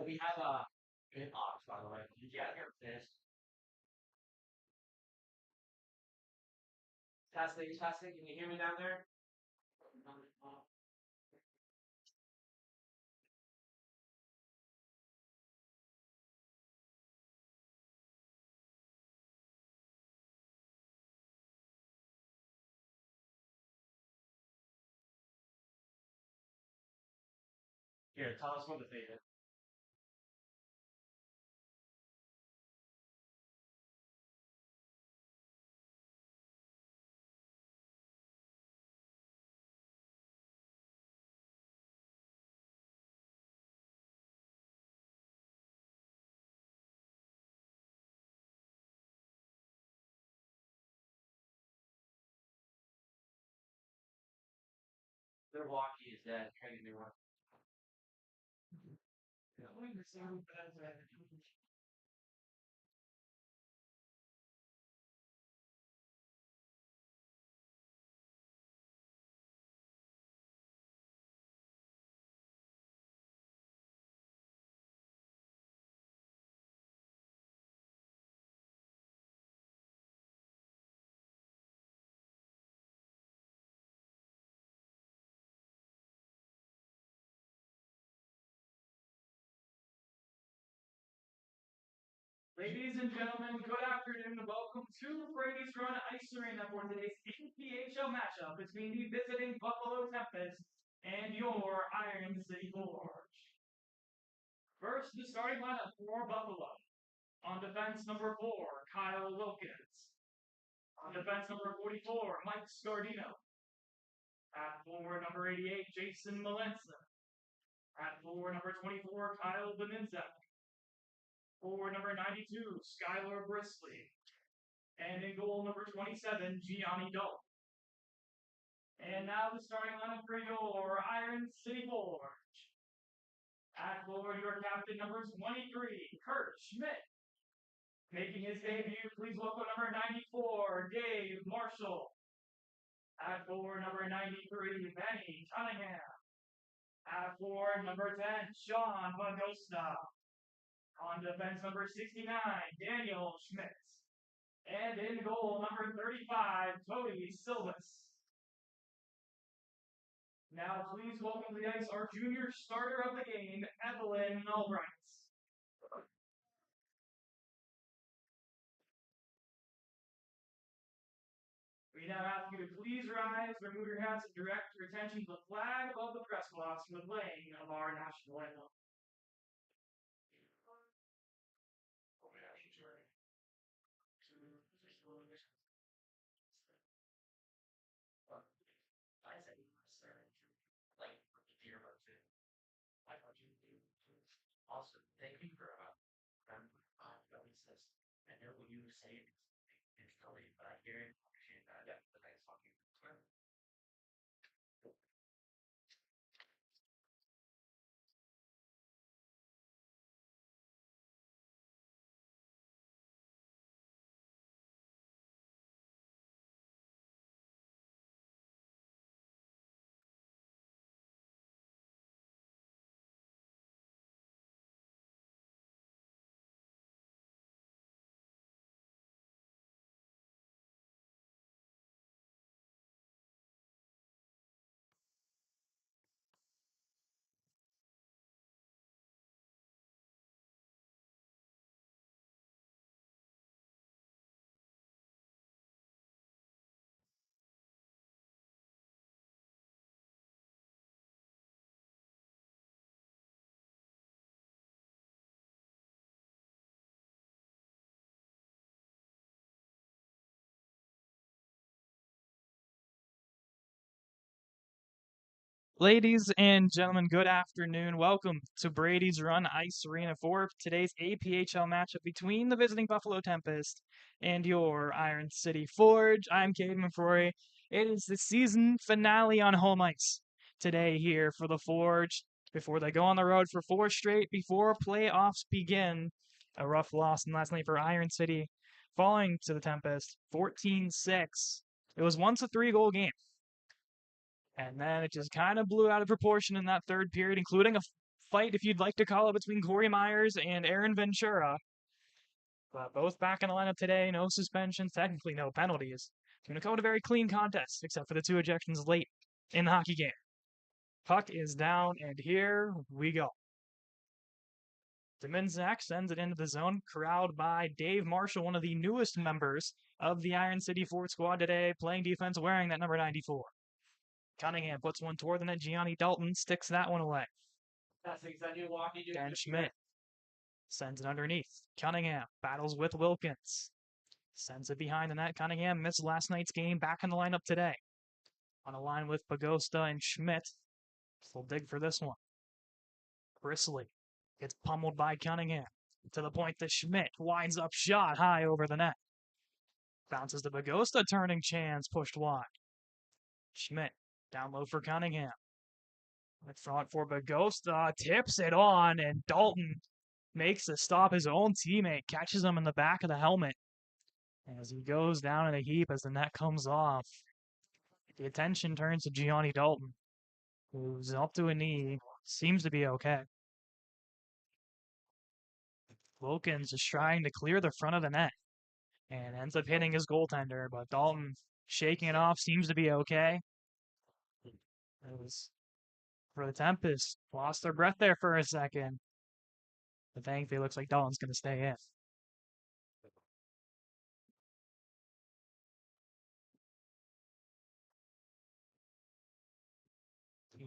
We have a an ox, by the way. Yeah, here it is. Testing, testing. Can you hear me down there? Here, tell us what the thing is. Their walkie is dead. Try to get a new one. Ladies and gentlemen, good afternoon and welcome to Brady's Run Ice Arena for today's APHL matchup between the visiting Buffalo Tempest and your Iron City Forge. First, the starting lineup for Buffalo. On defense, number 4, Kyle Wilkins. On defense, number 44, Mike Scardino. At forward, number 88, Jason Malensa. At forward, number 24, Kyle Beninzek. Forward, number 92, Skylar Brisley. And in goal, number 27, Gianni Doe. And now the starting lineup for your Iron City Forge. At forward, your captain, number 23, Kurt Schmidt. Making his debut, please welcome number 94, Dave Marshall. At forward, number 93, Benny Cunningham. At forward, number 10, Sean Magosta. On defense, number 69, Daniel Schmidt. And in goal, number 35, Cody Silvas. Now, please welcome to the ice our junior starter of the game, Evelyn Albright. We now ask you to please rise, remove your hats, and direct your attention to the flag above the press box for the playing of our national anthem. Also, thank you for this. I know what you say it's silly, but I hear it, appreciate that. Yeah, the nice talking. Ladies and gentlemen, good afternoon. Welcome to Brady's Run Ice Arena for today's APHL matchup between the visiting Buffalo Tempest and your Iron City Forge. I'm Caden McCrory. It is the season finale on home ice today here for the Forge before they go on the road for 4 straight before playoffs begin. A rough loss last night for Iron City, falling to the Tempest 14-6. It was once a 3-goal game. And then it just kind of blew out of proportion in that third period, including a fight, if you'd like to call it, between Corey Myers and Aaron Ventura. But both back in the lineup today, no suspensions, technically no penalties. It's going to go to a very clean contest, except for the 2 ejections late in the hockey game. Puck is down, and here we go. Deminzak sends it into the zone, corralled by Dave Marshall, one of the newest members of the Iron City Fort squad today, playing defense, wearing that number 94. Cunningham puts one toward the net. Gianni Dalton sticks that one away. Dan Schmidt sends it underneath. Cunningham battles with Wilkins. Sends it behind the net. Cunningham missed last night's game, back in the lineup today. On a line with Pagosta and Schmidt. They'll dig for this one. Bristly gets pummeled by Cunningham. To the point that Schmidt winds up shot high over the net. Bounces to Pagosta, turning chance, pushed wide. Schmidt down low for Cunningham. In front for Pagosta, tips it on, and Dalton makes a stop. His own teammate catches him in the back of the helmet as he goes down in a heap as the net comes off. The attention turns to Gianni Dalton, who's up to a knee, seems to be okay. Wilkins is trying to clear the front of the net and ends up hitting his goaltender, but Dalton shaking it off, seems to be okay. For the Tempest, lost their breath there for a second. But thankfully, it looks like Dalton's going to stay in.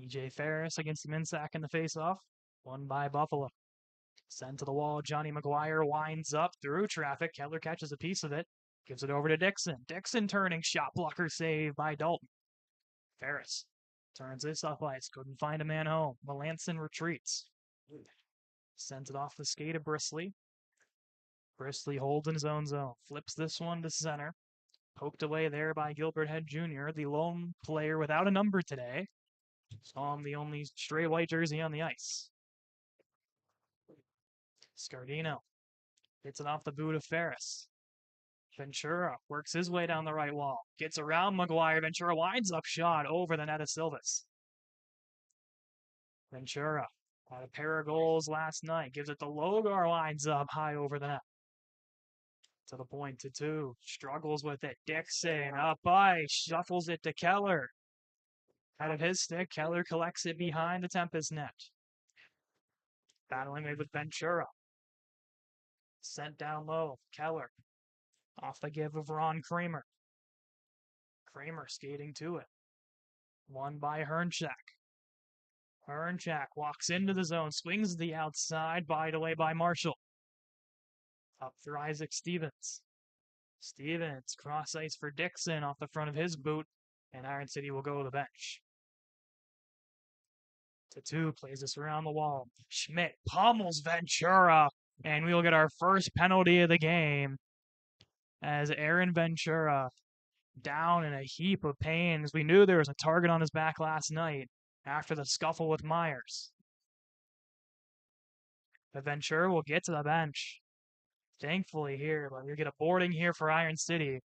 E.J. Ferris against Minsack in the faceoff. Won by Buffalo. Sent to the wall. Johnny McGuire winds up through traffic. Keller catches a piece of it. Gives it over to Dixon. Dixon turning, shot blocker save by Dalton. Ferris turns this off ice. Couldn't find a man home. Melanson retreats. Sends it off the skate of Bristly. Bristly holds in his own zone. Flips this one to center. Poked away there by Gilbert Head Jr., the lone player without a number today. Saw him the only stray white jersey on the ice. Scardino gets it off the boot of Ferris. Ventura works his way down the right wall. Gets around McGuire. Ventura winds up shot over the net of Silvas. Ventura had a pair of goals last night. Gives it to Logar. Winds up high over the net. To the point to 2. Struggles with it. Dixon up ice. Shuffles it to Keller. Out of his stick, Keller collects it behind the Tempest net. Battling with Ventura. Sent down low. Keller. Off the give of Ron Kramer. Kramer skating to it. Won by Hernchak. Hernchak walks into the zone. Swings the outside. Bite away by Marshall. Up for Isaac Stevens. Stevens cross ice for Dixon off the front of his boot. And Iron City will go to the bench. To 2, plays this around the wall. Schmidt pummels Ventura, and we'll get our first penalty of the game as Aaron Ventura down in a heap of pain, as we knew there was a target on his back last night after the scuffle with Myers. But Ventura will get to the bench. Thankfully here, but we get a boarding here for Iron City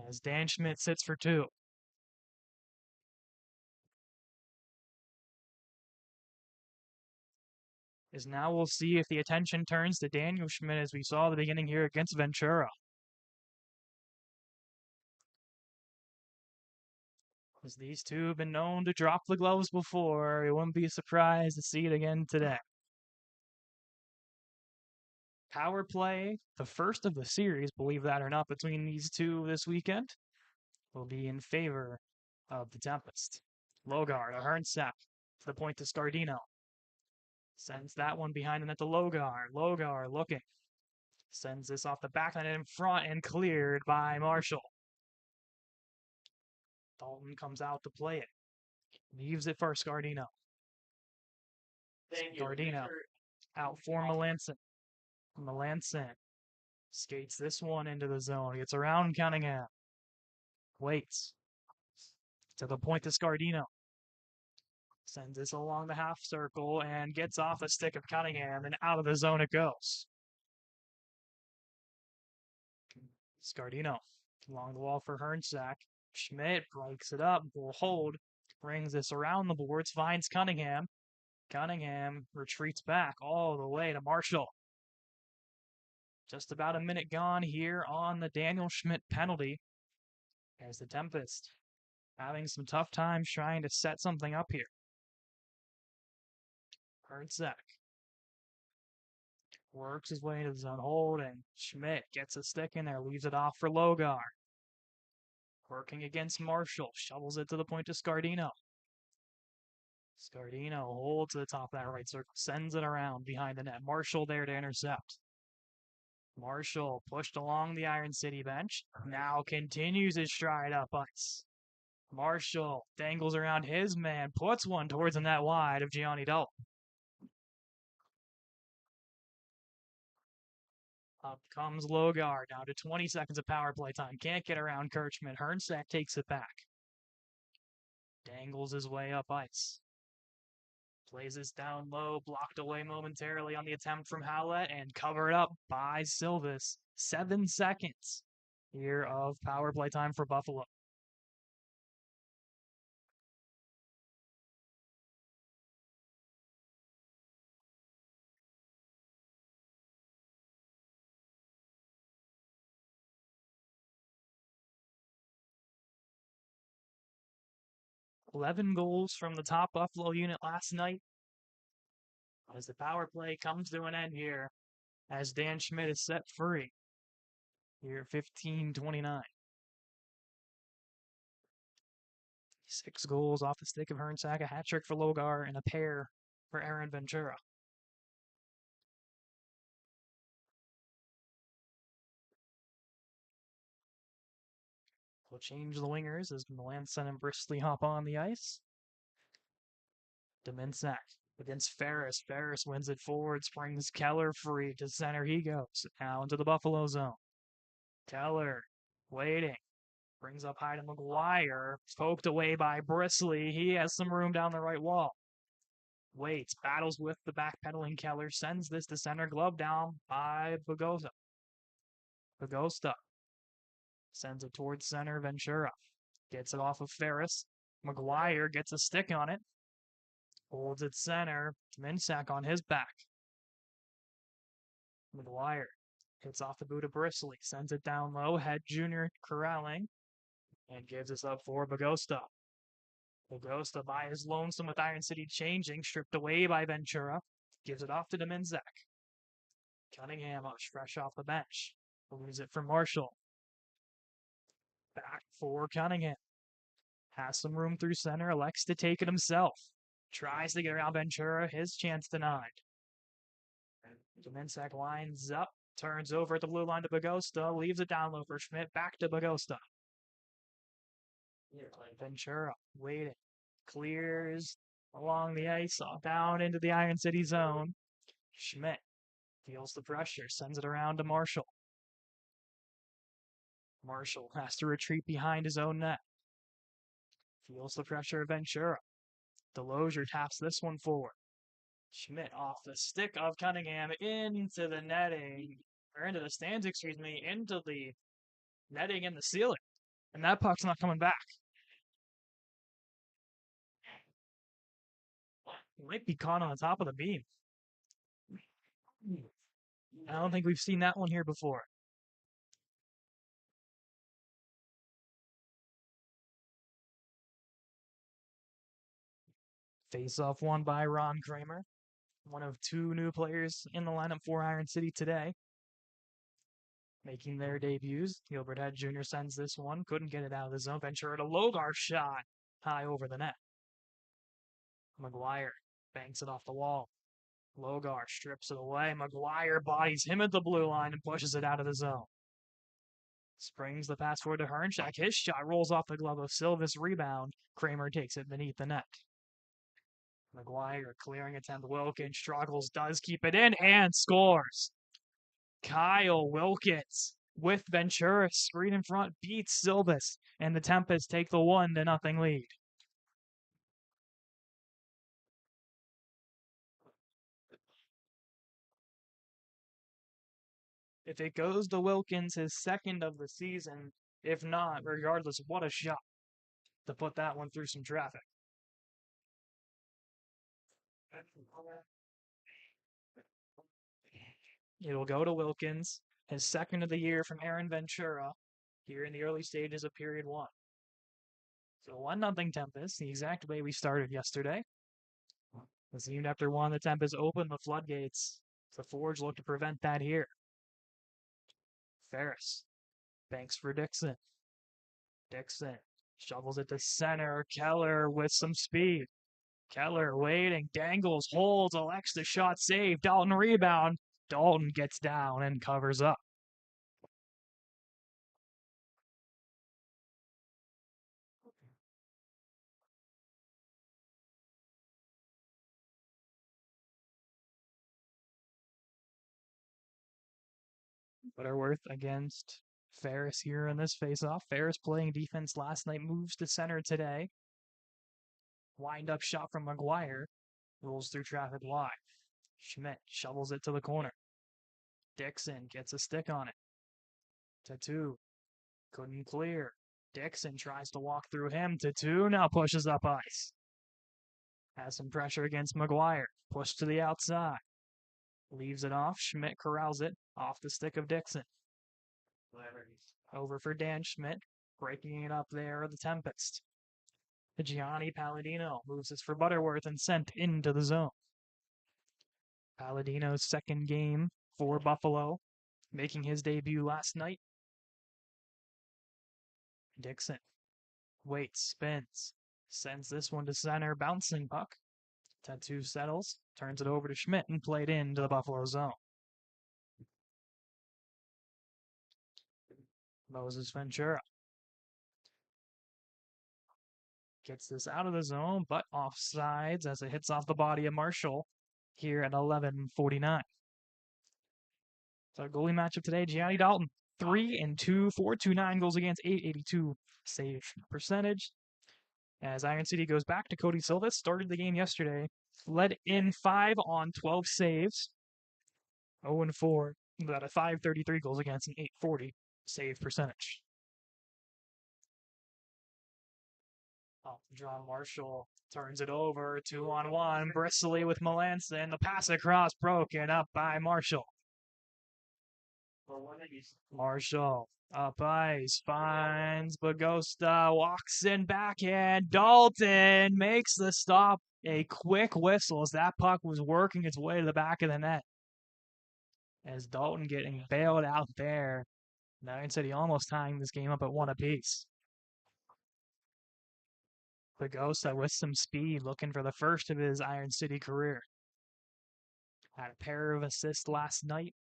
as Dan Schmidt sits for 2. Is now we'll see if the attention turns to Daniel Schmidt as we saw at the beginning here against Ventura. As these two have been known to drop the gloves before, you wouldn't be surprised to see it again today. Power play, the first of the series, believe that or not, between these two this weekend, will be in favor of the Tempest. Logar to Hernsack, to the point to Scardino. Sends that one behind the net to Logar. Logar looking. Sends this off the back net in front and cleared by Marshall. Dalton comes out to play it. Leaves it for Scardino. Scardino out for Melanson. Melanson skates this one into the zone. Gets around Cunningham. Waits. To the point to Scardino. Sends this along the half circle and gets off the stick of Cunningham, and out of the zone it goes. Scardino along the wall for Hernsack. Schmidt breaks it up, will hold, brings this around the boards, finds Cunningham. Cunningham retreats back all the way to Marshall. Just about a minute gone here on the Daniel Schmidt penalty as the Tempest having some tough times trying to set something up here. Hertzek works his way into the zone hold, and Schmidt gets a stick in there, leaves it off for Logar. Working against Marshall, shovels it to the point to Scardino. Scardino holds to the top of that right circle, sends it around behind the net. Marshall there to intercept. Marshall pushed along the Iron City bench, now continues his stride up ice. Marshall dangles around his man, puts one towards the net wide of Gianni Dalton. Up comes Logar, down to 20 seconds of power play time. Can't get around Kirchman. Hertzek takes it back. Dangles his way up ice. Plays this down low, blocked away momentarily on the attempt from Howlett, and covered up by Silvis. 7 seconds here of power play time for Buffalo. $11 goals from the top Buffalo unit last night. As the power play comes to an end here, as Dan Schmidt is set free here at 15:29. 6 goals off the stick of Hertzek, a hat trick for Logar, and a pair for Aaron Ventura. We'll change the wingers as Melanson and Bristly hop on the ice. Dominsack against Ferris. Ferris wins it forward, springs Keller free to center. He goes now into the Buffalo zone. Keller waiting. Brings up high to McGuire. Poked away by Bristly. He has some room down the right wall. Waits, battles with the backpedaling Keller. Sends this to center. Glove down by Bagosta. Bagosta sends it towards center. Ventura gets it off of Ferris. McGuire gets a stick on it. Holds it center. Minsack on his back. McGuire hits off the boot of Bristly. Sends it down low. Head Jr. corralling. And gives us up for Bagosta. Bagosta by his lonesome with Iron City changing. Stripped away by Ventura. Gives it off to Dominsack. Cunningham fresh off the bench. Loses it for Marshall. Back for Cunningham. Has some room through center. Elects to take it himself. Tries to get around Ventura. His chance denied. Dominsack lines up. Turns over at the blue line to Bagosta. Leaves it down low for Schmidt. Back to Bagosta. Ventura waiting. Clears along the ice. Down into the Iron City zone. Schmidt feels the pressure. Sends it around to Marshall. Marshall has to retreat behind his own net. Feels the pressure of Ventura. Delosier taps this one forward. Schmidt off the stick of Cunningham into the netting, or into the stands, into the netting and the ceiling. And that puck's not coming back. It might be caught on the top of the beam. I don't think we've seen that one here before. Face-off won by Ron Kramer, one of 2 new players in the lineup for Iron City today, making their debuts. Gilbert Head Jr. sends this one, couldn't get it out of the zone. Ventura to Logar shot high over the net. McGuire banks it off the wall. Logar strips it away. McGuire bodies him at the blue line and pushes it out of the zone. Springs the pass forward to Hertzek. His shot rolls off the glove of Silvis. Rebound. Kramer takes it beneath the net. McGuire clearing attempt. Wilkins struggles, does keep it in, and scores. Kyle Wilkins with Ventura screen in front beats Silvis, and the Tempest take the 1-0 lead. If it goes to Wilkins, his second of the season. If not, regardless, what a shot to put that one through some traffic. It'll go to Wilkins, his second of the year from Aaron Ventura, here in the early stages of period one. So 1-0 Tempest, the exact way we started yesterday. As even after one, the Tempest opened the floodgates. The Forge look to prevent that here. Ferris banks for Dixon. Dixon shovels it to center. Keller with some speed. Keller waiting, dangles, holds, elects the shot save. Dalton rebound. Dalton gets down and covers up. Butterworth against Ferris here in this faceoff. Ferris playing defense last night, moves to center today. Wind up shot from McGuire. Rolls through traffic wide. Schmidt shovels it to the corner. Dixon gets a stick on it. Tattoo couldn't clear. Dixon tries to walk through him. Tattoo now pushes up ice. Has some pressure against McGuire. Push to the outside. Leaves it off. Schmidt corrals it off the stick of Dixon. Over for Dan Schmidt. Breaking it up there, the Tempest. Gianni Palladino moves this for Butterworth and sent into the zone. Palladino's second game for Buffalo, making his debut last night. Dixon waits, spins, sends this one to center, bouncing puck. Tattoo settles, turns it over to Schmidt and played into the Buffalo zone. Moses Ventura gets this out of the zone, but offsides as it hits off the body of Marshall here at 11:49. So goalie matchup today, Gianni Dalton, 3-2, 429 goals against, 882 save percentage. As Iron City goes back to Cody Silva, started the game yesterday, led in 5 on 12 saves, 0-4, got a 533 goals against, an 840 save percentage. John Marshall turns it over, 2-on-1, Bristly with Melanson, the pass across broken up by Marshall. Marshall up ice, finds Bagosta, walks in backhand. Dalton makes the stop. A quick whistle as that puck was working its way to the back of the net. As Dalton getting bailed out there. Iron City almost tying this game up at 1 apiece. Bagosta with some speed, looking for the first of his Iron City career. Had a pair of assists last night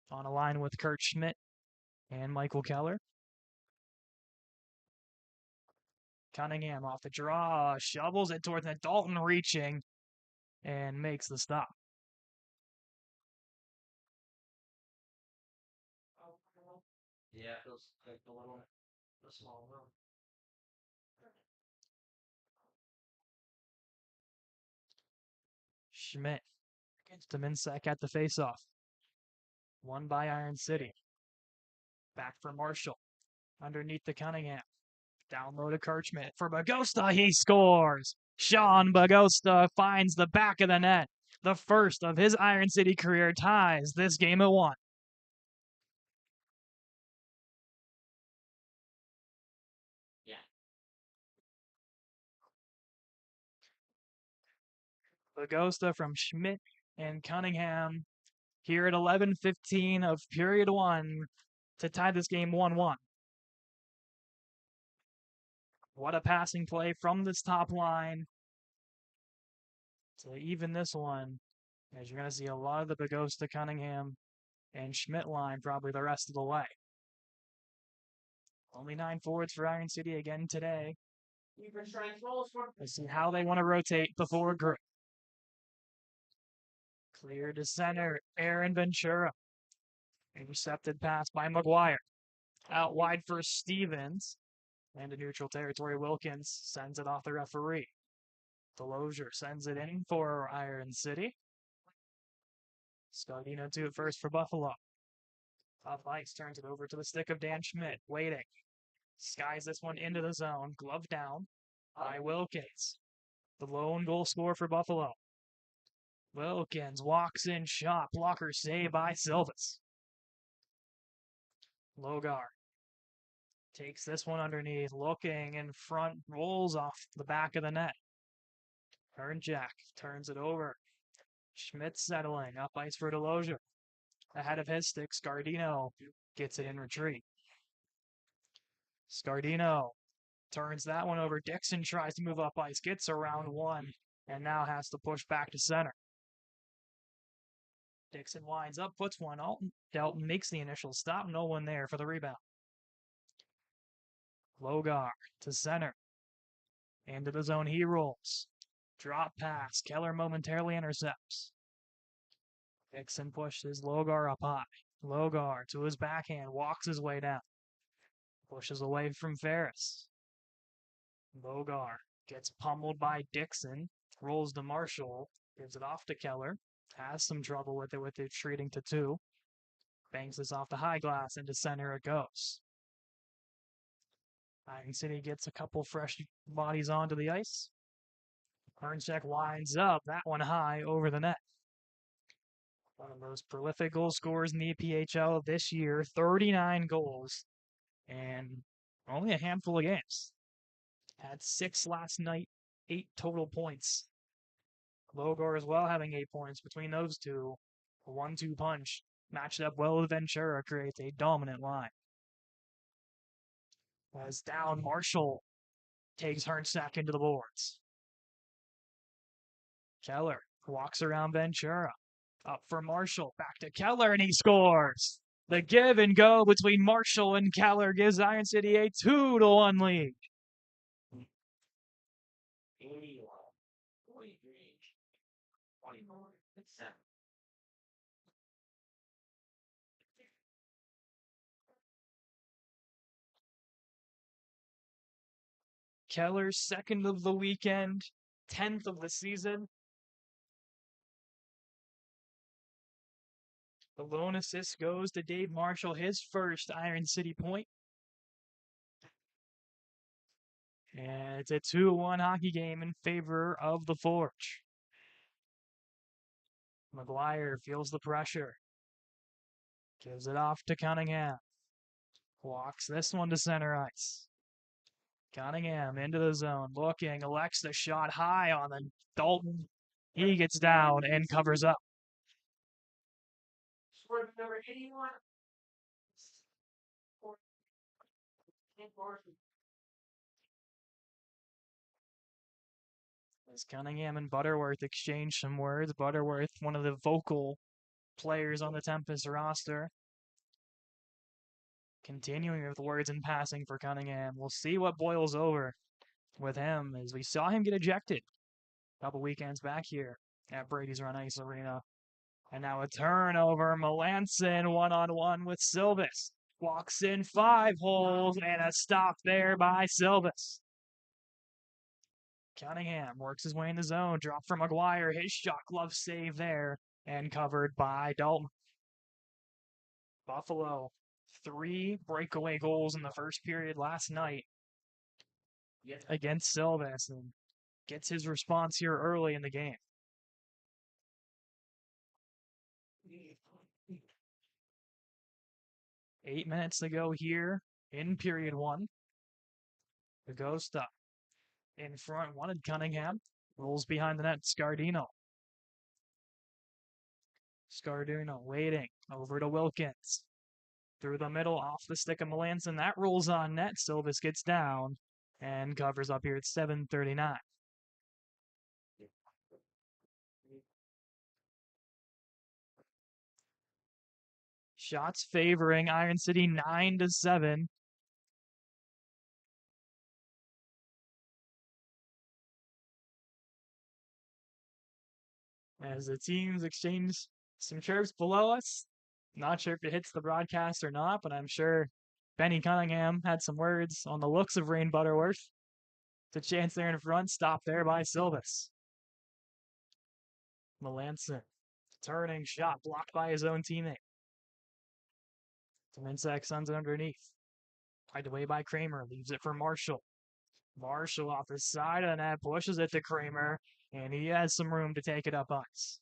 on a line with Kurt Schmidt and Michael Keller. Cunningham off the draw, shovels it towards net. Dalton reaching and makes the stop. Yeah, it feels like a small room. Schmidt against Dominsack at the faceoff. Won by Iron City. Back for Marshall. Underneath the Cunningham. Down low to Kirchman. For Bagosta, he scores! Sean Bagosta finds the back of the net. The first of his Iron City career ties this game at 1. Yeah. Bagosta from Schmidt and Cunningham here at 11:15 of period 1 to tie this game 1-1. What a passing play from this top line to even this one, as you're going to see a lot of the Bagosta, Cunningham, and Schmidt line probably the rest of the way. Only 9 forwards for Iron City again today. Let's see how they want to rotate before group. Clear to center, Aaron Ventura. Intercepted pass by McGuire. Out wide for Stevens. And to neutral territory, Wilkins sends it off the referee. Delosier sends it in for Iron City. Scaldino to it first for Buffalo. Up ice, turns it over to the stick of Dan Schmidt. Waiting. Skies this one into the zone. Glove down by Wilkins. The lone goal scorer for Buffalo. Wilkins walks in shot. Blocker save by Silvis. Logar takes this one underneath. Looking in front. Rolls off the back of the net. Jack turns it over. Schmidt settling. Up ice for Delozier. Ahead of his stick. Scardino gets it in retreat. Scardino turns that one over. Dixon tries to move up ice. Gets around one. And now has to push back to center. Dixon winds up, puts one out. Dalton makes the initial stop. No one there for the rebound. Logar to center. Into the zone he rolls. Drop pass. Keller momentarily intercepts. Dixon pushes Logar up high. Logar to his backhand. Walks his way down. Pushes away from Ferris. Logar gets pummeled by Dixon. Rolls to Marshall. Gives it off to Keller. Has some trouble with it treating to two. Bangs this off the high glass. Into center it goes. Iron City gets a couple fresh bodies onto the ice. Herncheck winds up. That one high over the net. One of the most prolific goal scorers in the EPHL this year. 39 goals. And only a handful of games. Had 6 last night. 8 total points. Logar as well having 8 points between those two. A 1-2 punch. Matched up well with Ventura. Creates a dominant line. As down, Marshall takes Hernsack into the boards. Keller walks around Ventura. Up for Marshall. Back to Keller, and he scores. The give and go between Marshall and Keller gives Iron City a 2-1 lead. Keller's second of the weekend, 10th of the season. The lone assist goes to Dave Marshall, his first Iron City point. And it's a 2-1 hockey game in favor of the Forge. McGuire feels the pressure. Gives it off to Cunningham. Walks this one to center ice. Cunningham into the zone, looking, elects the shot high on the Dalton. He gets down and covers up. Number 81. As Cunningham and Butterworth exchange some words. Butterworth, one of the vocal players on the Tempest roster. Continuing with words and passing for Cunningham. We'll see what boils over with him, as we saw him get ejected a couple weekends back here at Brady's Run Ice Arena. And now a turnover. Melanson one-on-one with Silvis. Walks in 5 holes, and a stop there by Silvis. Cunningham works his way in the zone. Drop from McGuire. His shot glove save there, and covered by Dalton. Buffalo, 3 breakaway goals in the first period last night against Silvis, and gets his response here early in the game. Eight minutes to go here in period 1. The ghost up in front, wanted Cunningham. Rolls behind the net, Scardino. Scardino waiting, over to Wilkins. Through the middle, off the stick of Melanson. That rolls on net. Silvis gets down and covers up here at 7:39. Shots favoring Iron City 9-7. As the teams exchange some chirps below us. Not sure if it hits the broadcast or not, but I'm sure Benny Cunningham had some words on the looks of Rain Butterworth. The chance there in front, stopped there by Silvis. Melanson, turning shot, blocked by his own teammate. Dominsack sends it underneath. Tied away by Kramer, leaves it for Marshall. Marshall off the side of the net, pushes it to Kramer, and he has some room to take it up ice.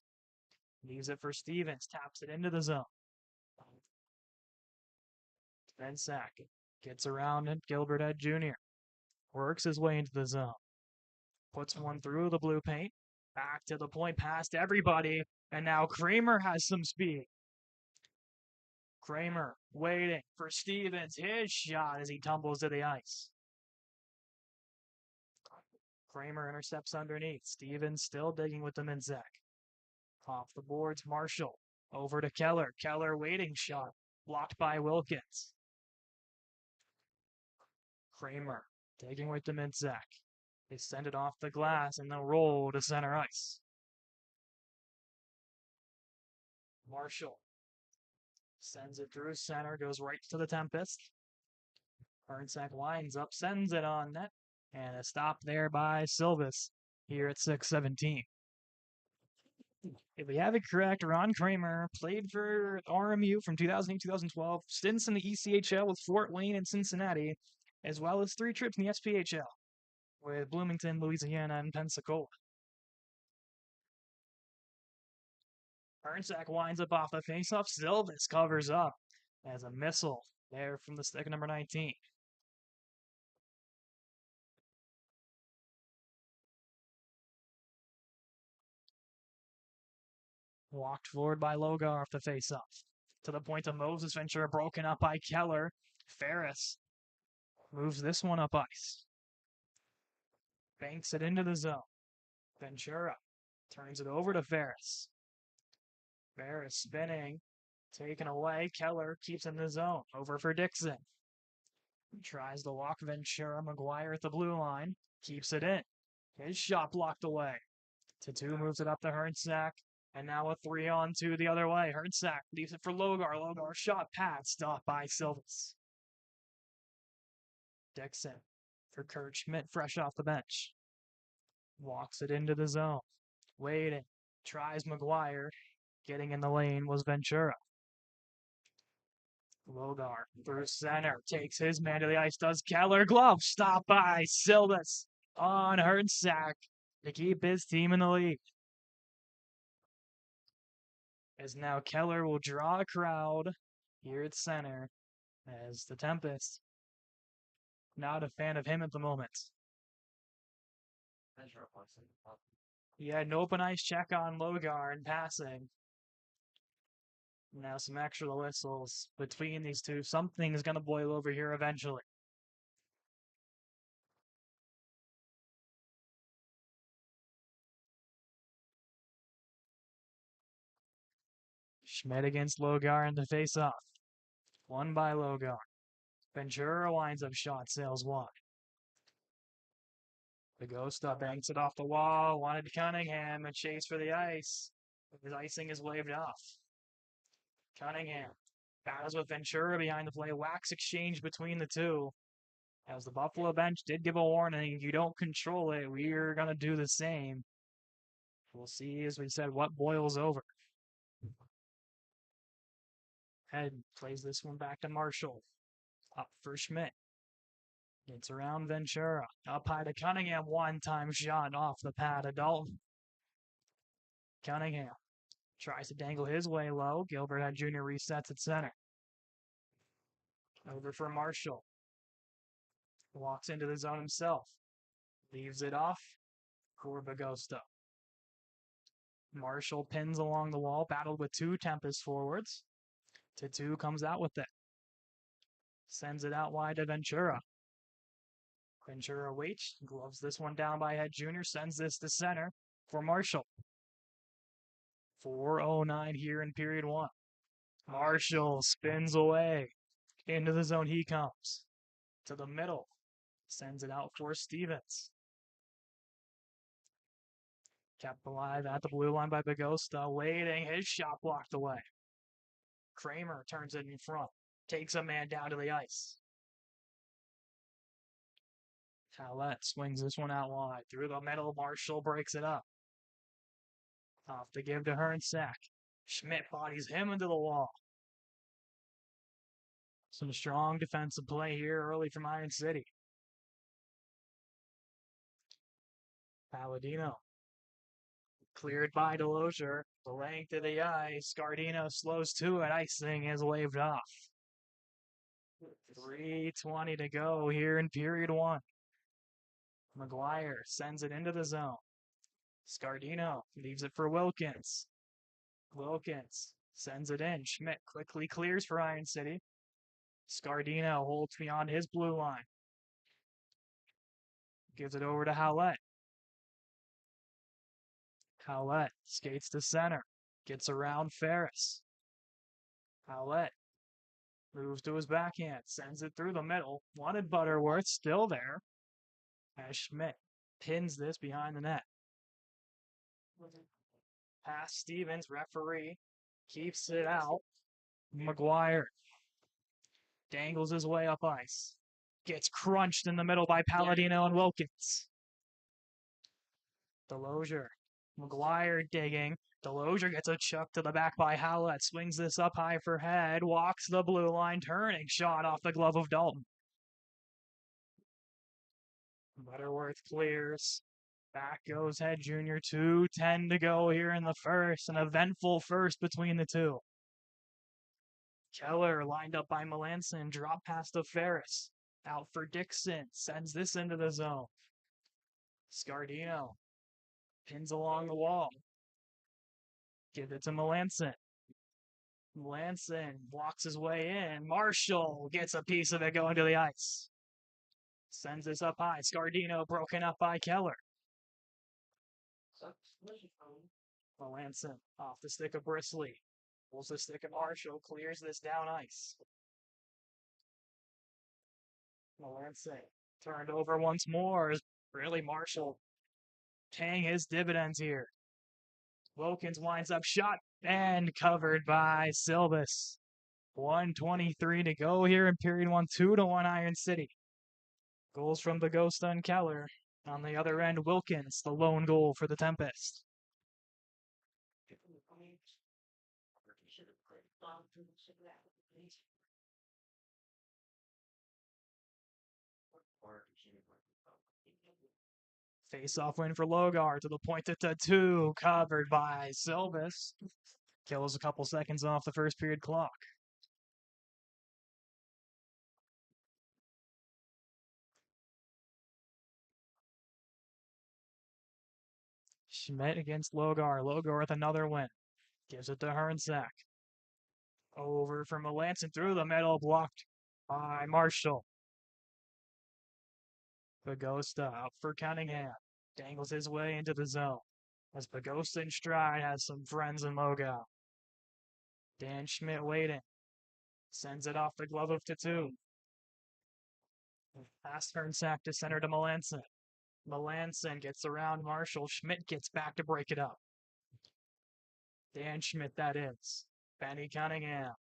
Leaves it for Stevens. Taps it into the zone. Then Sack gets around it. Gilbert Head Jr. works his way into the zone. Puts one through the blue paint. Back to the point, past everybody. And now Kramer has some speed. Kramer waiting for Stevens. His shot as he tumbles to the ice. Kramer intercepts underneath. Stevens still digging with the Minzek. Off the boards, Marshall. Over to Keller. Keller waiting shot. Blocked by Wilkins. Kramer digging with the Minzek. They send it off the glass and they'll roll to center ice. Marshall sends it through center, goes right to the Tempest. Hernsack winds up, sends it on net, and a stop there by Silvis here at 6:17. If we have it correct, Ron Kramer played for RMU from 2008-2012, stints in the ECHL with Fort Wayne and Cincinnati, as well as 3 trips in the SPHL with Bloomington, Louisiana, and Pensacola. Hernsack winds up off the faceoff. Silvis covers up as a missile there from the stick number 19. Walked forward by Logar off the faceoff. To the point of Moses Ventura, broken up by Keller. Ferris moves this one up ice. Banks it into the zone. Ventura turns it over to Ferris. Ferris spinning, taken away. Keller keeps in the zone. Over for Dixon. Tries to walk Ventura. McGuire at the blue line. Keeps it in. His shot blocked away. Tattoo moves it up to Hernsack. And now a 3-on-2 the other way. Hernsack leaves it for Logar. Logar shot pad stopped by Silvis. Dixon for Kurt Schmidt, fresh off the bench. Walks it into the zone. Waiting. Tries McGuire. Getting in the lane was Ventura. Logar through center. Takes his man to the ice. Does Keller. Glove stopped by Silvis on Hernsack to keep his team in the lead. As now Keller will draw a crowd here at center as the Tempest. Not a fan of him at the moment. He had an open ice check on Logar in passing. Now some extra whistles between these two. Something's going to boil over here eventually. Schmidt against Logar in the face-off. Won by Logar. Ventura winds up shot, sails wide. The Ghost banks it off the wall. Wanted Cunningham and chase for the ice. His icing is waved off. Cunningham battles with Ventura behind the play. Wax exchange between the two. As the Buffalo bench did give a warning, if you don't control it, we're going to do the same. We'll see, as we said, what boils over. Head plays this one back to Marshall. Up for Schmidt. Gets around Ventura. Up high to Cunningham. One-time shot off the pad of Dalton. Cunningham tries to dangle his way low. Gilbert Head Jr. resets at center. Over for Marshall. Walks into the zone himself. Leaves it off. Corbagosto. Marshall pins along the wall. Battled with 2 Tempest forwards. Tattoo comes out with it. Sends it out wide to Ventura. Ventura waits. Gloves this one down by Head Jr. Sends this to center for Marshall. 4:09 here in period 1. Marshall spins away. Into the zone he comes. To the middle. Sends it out for Stevens. Kept alive at the blue line by Bagosta. Waiting. His shot blocked away. Kramer turns it in front. Takes a man down to the ice. Howlett swings this one out wide. Through the middle. Marshall breaks it up. Off to give to Hernsack. Schmidt bodies him into the wall. Some strong defensive play here early from Iron City. Palladino Cleared by Delosier. The length of the ice. Scardino slows to it. Icing is waved off. 3:20 to go here in period one. McGuire sends it into the zone. Scardino leaves it for Wilkins. Wilkins sends it in. Schmidt quickly clears for Iron City. Scardino holds beyond his blue line. Gives it over to Howlett. Howlett skates to center. Gets around Ferris. Howlett moves to his backhand. Sends it through the middle. Wanted Butterworth. Still there. As Schmidt pins this behind the net. Pass Stevens. Referee keeps it out. McGuire dangles his way up ice. Gets crunched in the middle by Palladino and Wilkins. Delosier. McGuire digging. Delosier gets a chuck to the back by Howlett. Swings this up high for head. Walks the blue line. Turning shot off the glove of Dalton. Butterworth clears. Back goes Head Jr. 2:10 to go here in the first. An eventful first between the two. Keller lined up by Melanson. Drop pass to Ferris. Out for Dixon. Sends this into the zone. Scardino pins along the wall. Give it to Melanson. Melanson walks his way in. Marshall gets a piece of it going to the ice. Sends this up high. Scardino broken up by Keller. Melanson off the stick of Brisley. Pulls the stick of Marshall. Clears this down ice. Melanson turned over once more. Really Marshall paying his dividends here. Wilkins winds up shot and covered by Silvis. 1:23 to go here in period one. 2-1 Iron City. Goals from Bagosta and Keller. On the other end, Wilkins, the lone goal for the Tempest. Face-off win for Logar to the point to 2, covered by Silvis. Kills a couple seconds off the first period clock. Schmidt against Logar. Logar with another win. Gives it to Hernsack. Over for Melanson through the middle, blocked by Marshall. Bagosta up for Cunningham. Dangles his way into the zone. As Bagosta in stride has some friends in Logo. Dan Schmidt waiting. Sends it off the glove of Tattoo. Pass Hernsack to center to Melanson. Melanson gets around Marshall. Schmidt gets back to break it up. Dan Schmidt, that is. Benny Cunningham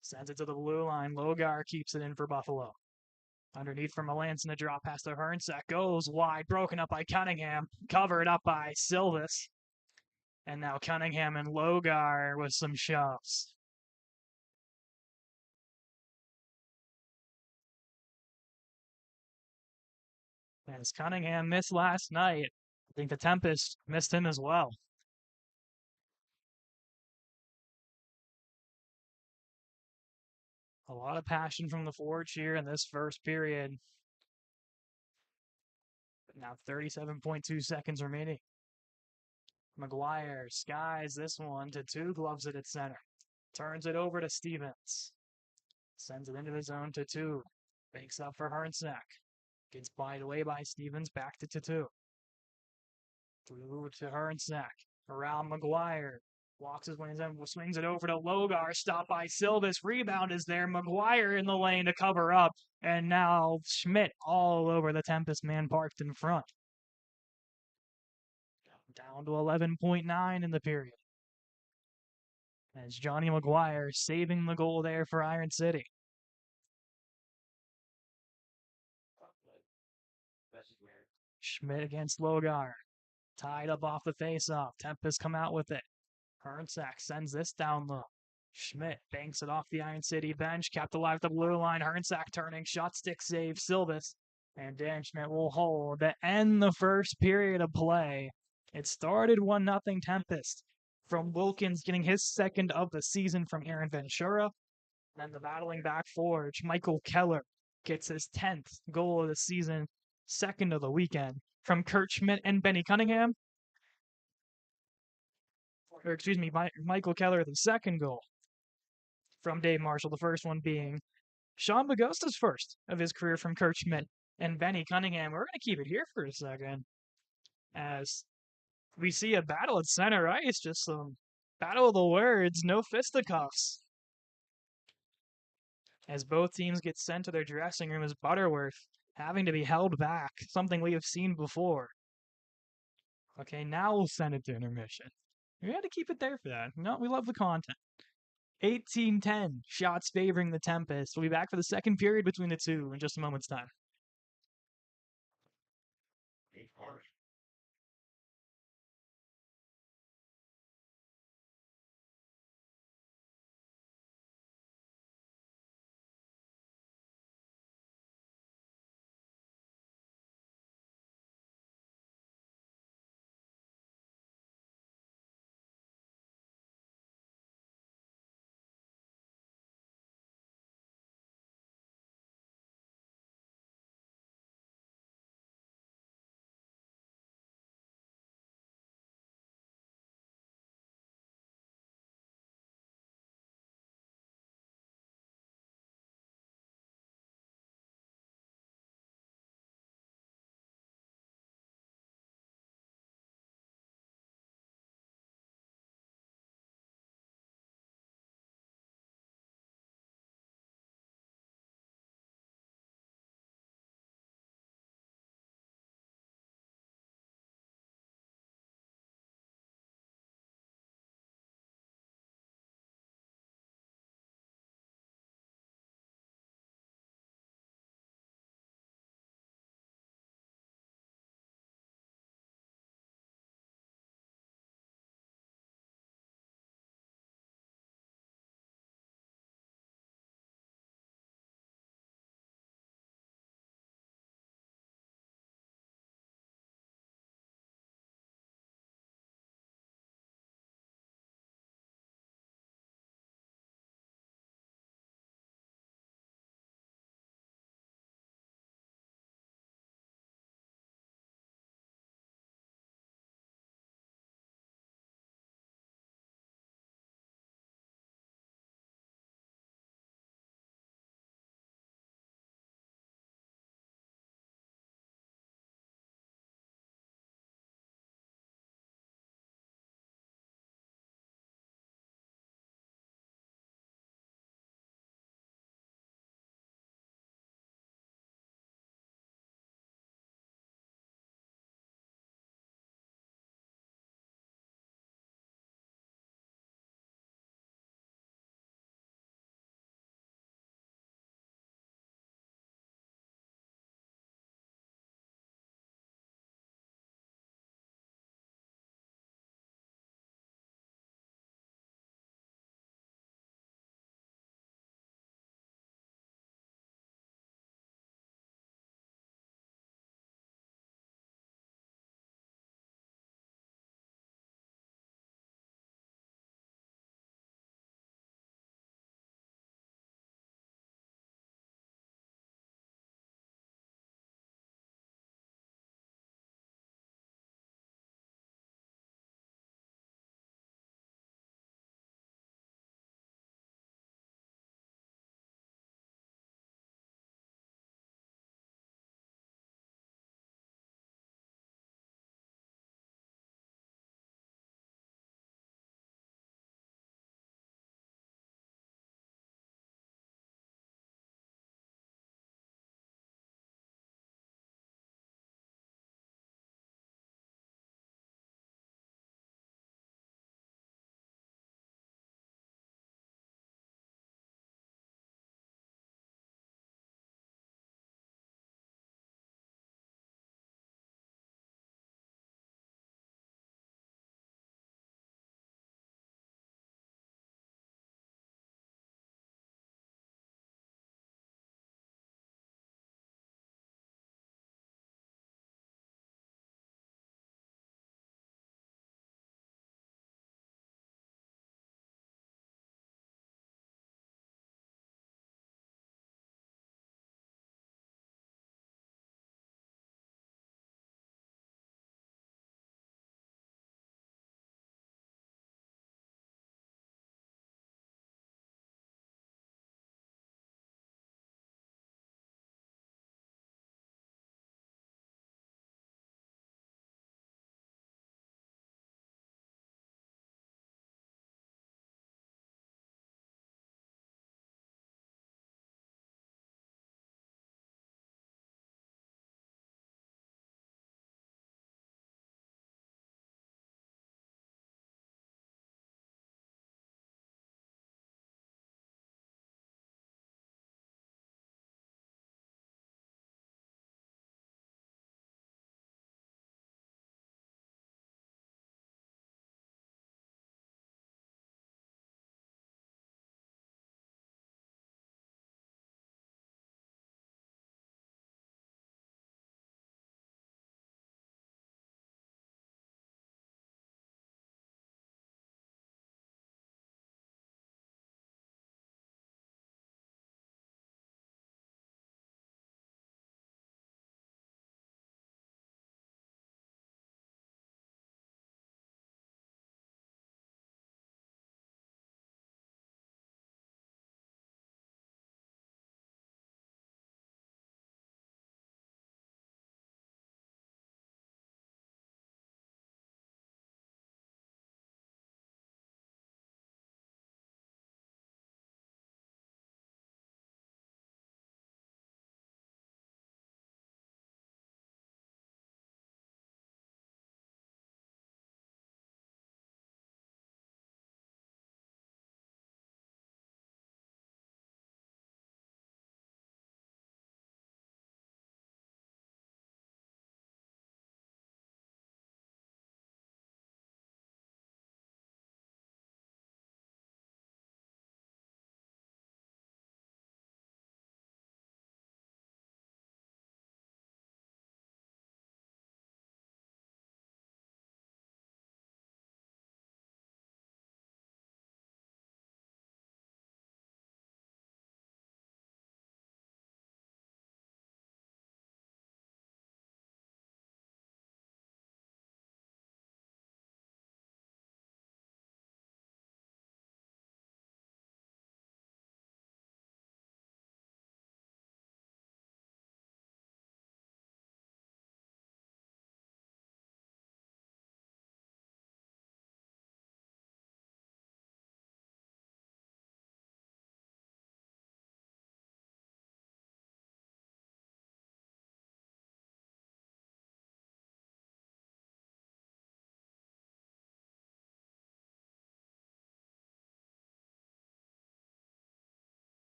sends it to the blue line. Logar keeps it in for Buffalo. Underneath for Melanson, a drop pass to Hernsack. Goes wide, broken up by Cunningham. Covered up by Silvis. And now Cunningham and Logar with some shoves. As Cunningham missed last night, I think the Tempest missed him as well. A lot of passion from the Forge here in this first period. But now 37.2 seconds remaining. McGuire skies this one to 2, gloves it at center. Turns it over to Stevens. Sends it into the zone to 2. Banks up for Hernsack. Gets bought away by Stevens, back to 2. Through to Hernsack. Around McGuire. Walks his way in, swings it over to Logar. Stopped by Silvis. Rebound is there. McGuire in the lane to cover up. And now Schmidt all over the Tempest man parked in front. Down to 11.9 in the period. As Johnny McGuire saving the goal there for Iron City. Schmidt against Logar. Tied up off the faceoff. Tempest come out with it. Hernsack sends this down low. Schmidt banks it off the Iron City bench. Kept alive at the blue line. Hernsack turning. Shot stick save. Silvis. And Dan Schmidt will hold to end the first period of play It started 1-0 Tempest from Wilkins getting his second of the season from Aaron Ventura. Then the battling back forge, Michael Keller gets his 10th goal of the season, second of the weekend from Kurt Schmidt and Benny Cunningham. Or excuse me, Michael Keller, the second goal from Dave Marshall, the first one being Sean Bagosta's first of his career from Kurt Schmidt and Benny Cunningham. We're going to keep it here for a second as we see a battle at center ice, just some battle of the words, no fisticuffs. As both teams get sent to their dressing room as Butterworth having to be held back, something we have seen before. Okay, now we'll send it to intermission. We had to keep it there for that. No, we love the content. 18-10, shots favoring the Tempest. We'll be back for the second period between the two in just a moment's time.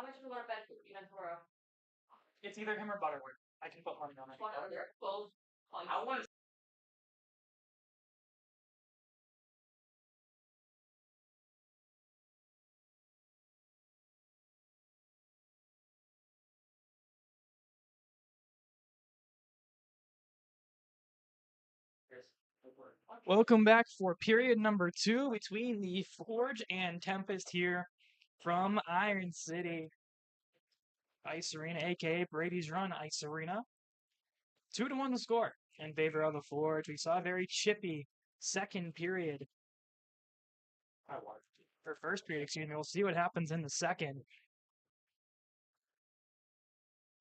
much do we want to bet tomorrow? It's either him or Butterworth. I can put money on it. Both. I want to. Welcome back for period number 2 between the Forge and Tempest here from Iron City Ice Arena, aka Brady's Run Ice Arena. 2-1 the score in favor of the Forge. We saw a very chippy second period. Or first period, excuse me. We'll see what happens in the second.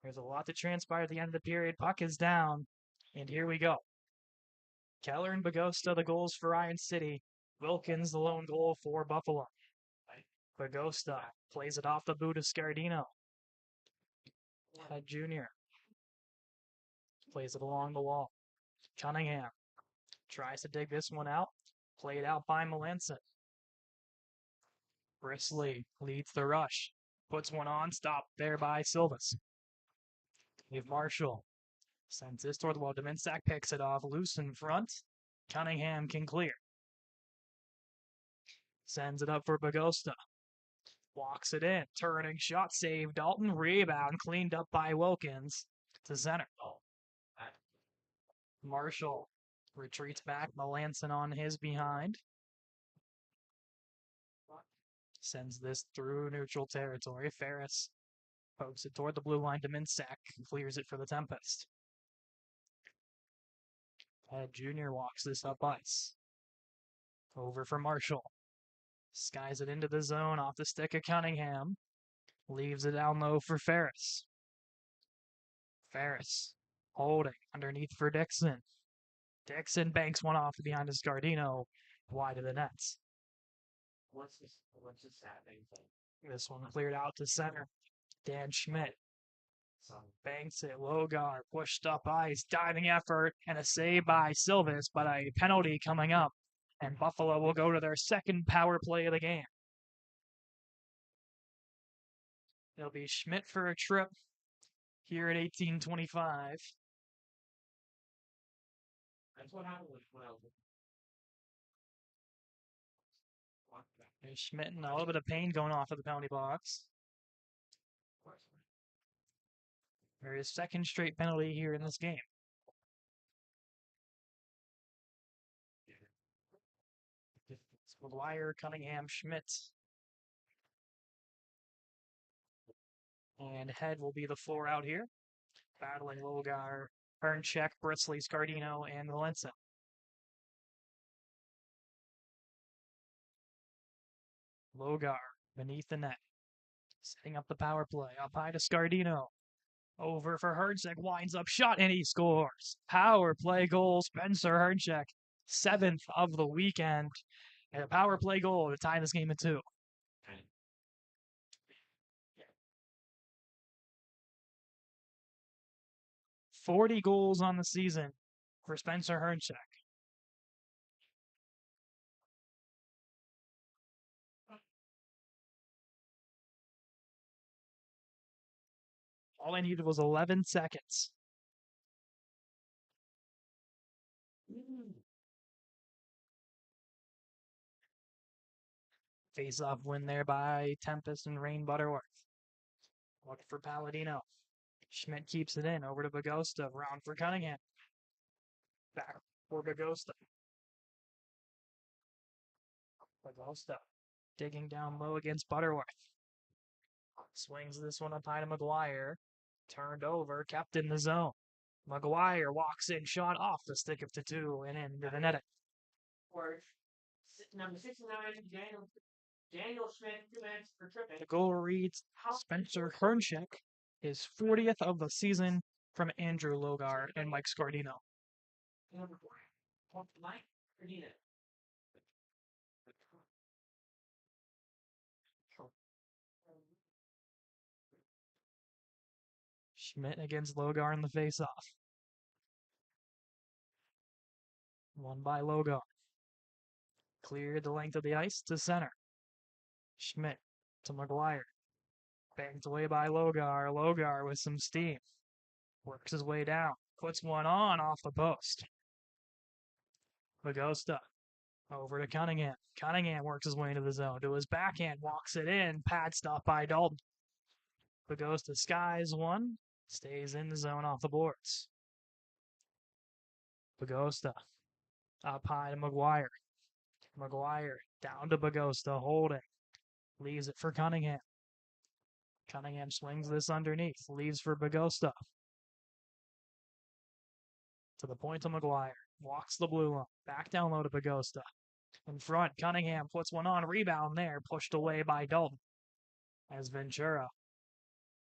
There's a lot to transpire at the end of the period. Puck is down, and here we go. Keller and Bagosta, the goals for Iron City. Wilkins, the lone goal for Buffalo. Bagosta plays it off the boot of Scardino. Head Jr. plays it along the wall. Cunningham tries to dig this one out. Played out by Melanson. Brisley leads the rush. Puts one on. Stopped there by Silvas. Dave Marshall sends this toward the wall. Dominsack picks it off. Loose in front. Cunningham can clear. Sends it up for Bagosta. Walks it in. Turning shot. Save Dalton. Rebound. Cleaned up by Wilkins to center. Marshall retreats back. Melanson on his behind. Sends this through neutral territory. Ferris pokes it toward the blue line. Dominsack clears it for the Tempest. Head Jr. walks this up ice. Over for Marshall. Skies it into the zone off the stick of Cunningham. Leaves it down low for Ferris. Ferris holding underneath for Dixon. Dixon banks one off behind his Scardino. Wide of the nets. What's this happening? This one cleared out to center. Dan Schmidt banks it. Logar pushed up ice. Diving effort and a save by Silvas, but a penalty coming up. And Buffalo will go to their second power play of the game. It'll be Schmidt for a trip here at 18:25. That's what happened with There's Schmidt and a little bit of pain going off of the penalty box. There is second straight penalty here in this game. McGuire, Cunningham, Schmidt. And Head will be the 4 out here. Battling Logar, Herncheck, Brisley, Scardino, and Melanson. Logar beneath the net. Setting up the power play. Up high to Scardino. Over for Herncheck. Winds up shot, and he scores. Power play goal, Spencer Herncheck. 7th of the weekend. And a power play goal to tie this game at 2. 40 goals on the season for Spencer Herncheck. All I needed was 11 seconds. Face-off win there by Tempest and Rain Butterworth. Look for Palladino. Schmidt keeps it in. Over to Bagosta. Round for Cunningham. Back for Bagosta. Bagosta digging down low against Butterworth. Swings this one up high to McGuire. Turned over, kept in the zone. McGuire walks in, shot off the stick of Tattoo and into the netting. Number 69, Daniel Schmidt, 2 minutes for tripping. The goal reads Spencer Herncheck, his 40th of the season from Andrew Logar and Mike Scardino. Number 4, Mike Scardino. Schmidt against Logar in the face-off. Won by Logar. Cleared the length of the ice to center. Schmidt to McGuire. Banked away by Logar. Logar with some steam. Works his way down. Puts one on off the post. Bagosta over to Cunningham. Cunningham works his way into the zone. To his backhand. Walks it in. Pad stop by Dalton. Bagosta skies one. Stays in the zone off the boards. Bagosta up high to McGuire. McGuire down to Bagosta. Holding. Leaves it for Cunningham. Cunningham swings this underneath. Leaves for Bagosta. To the point to McGuire. Walks the blue line. Back down low to Bagosta. In front, Cunningham puts one on. Rebound there. Pushed away by Dalton. As Ventura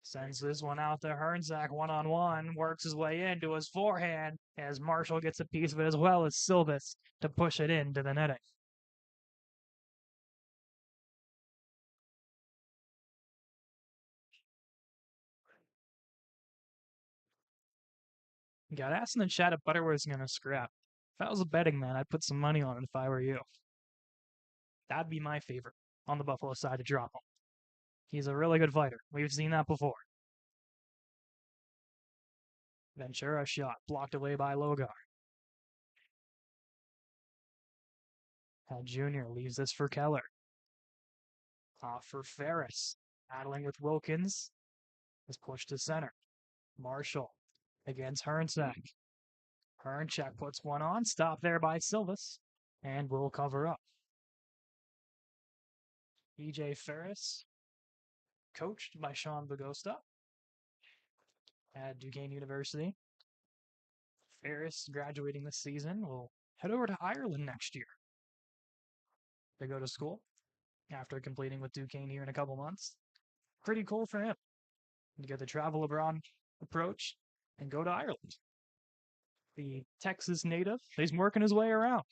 sends this one out to Hernzak one-on-one. Works his way into his forehand. As Marshall gets a piece of it as well as Silvis to push it into the netting. Got asked in the chat if Butterworth's going to scrap. If I was a betting man, I'd put some money on it if I were you. That'd be my favorite on the Buffalo side to drop him. He's a really good fighter. We've seen that before. Ventura shot blocked away by Logar. Jr. leaves this for Keller. Off for Ferris. Battling with Wilkins. Is pushed to center. Marshall against Hernzak. Hernzak puts one on. Stop there by Silvis. And will cover up. E.J. Ferris, coached by Sean Bagosta at Duquesne University. Ferris, graduating this season, will head over to Ireland next year to go to school after completing with Duquesne here in a couple months. Pretty cool for him to get the travel abroad approach and go to Ireland. The Texas native, he's working his way around.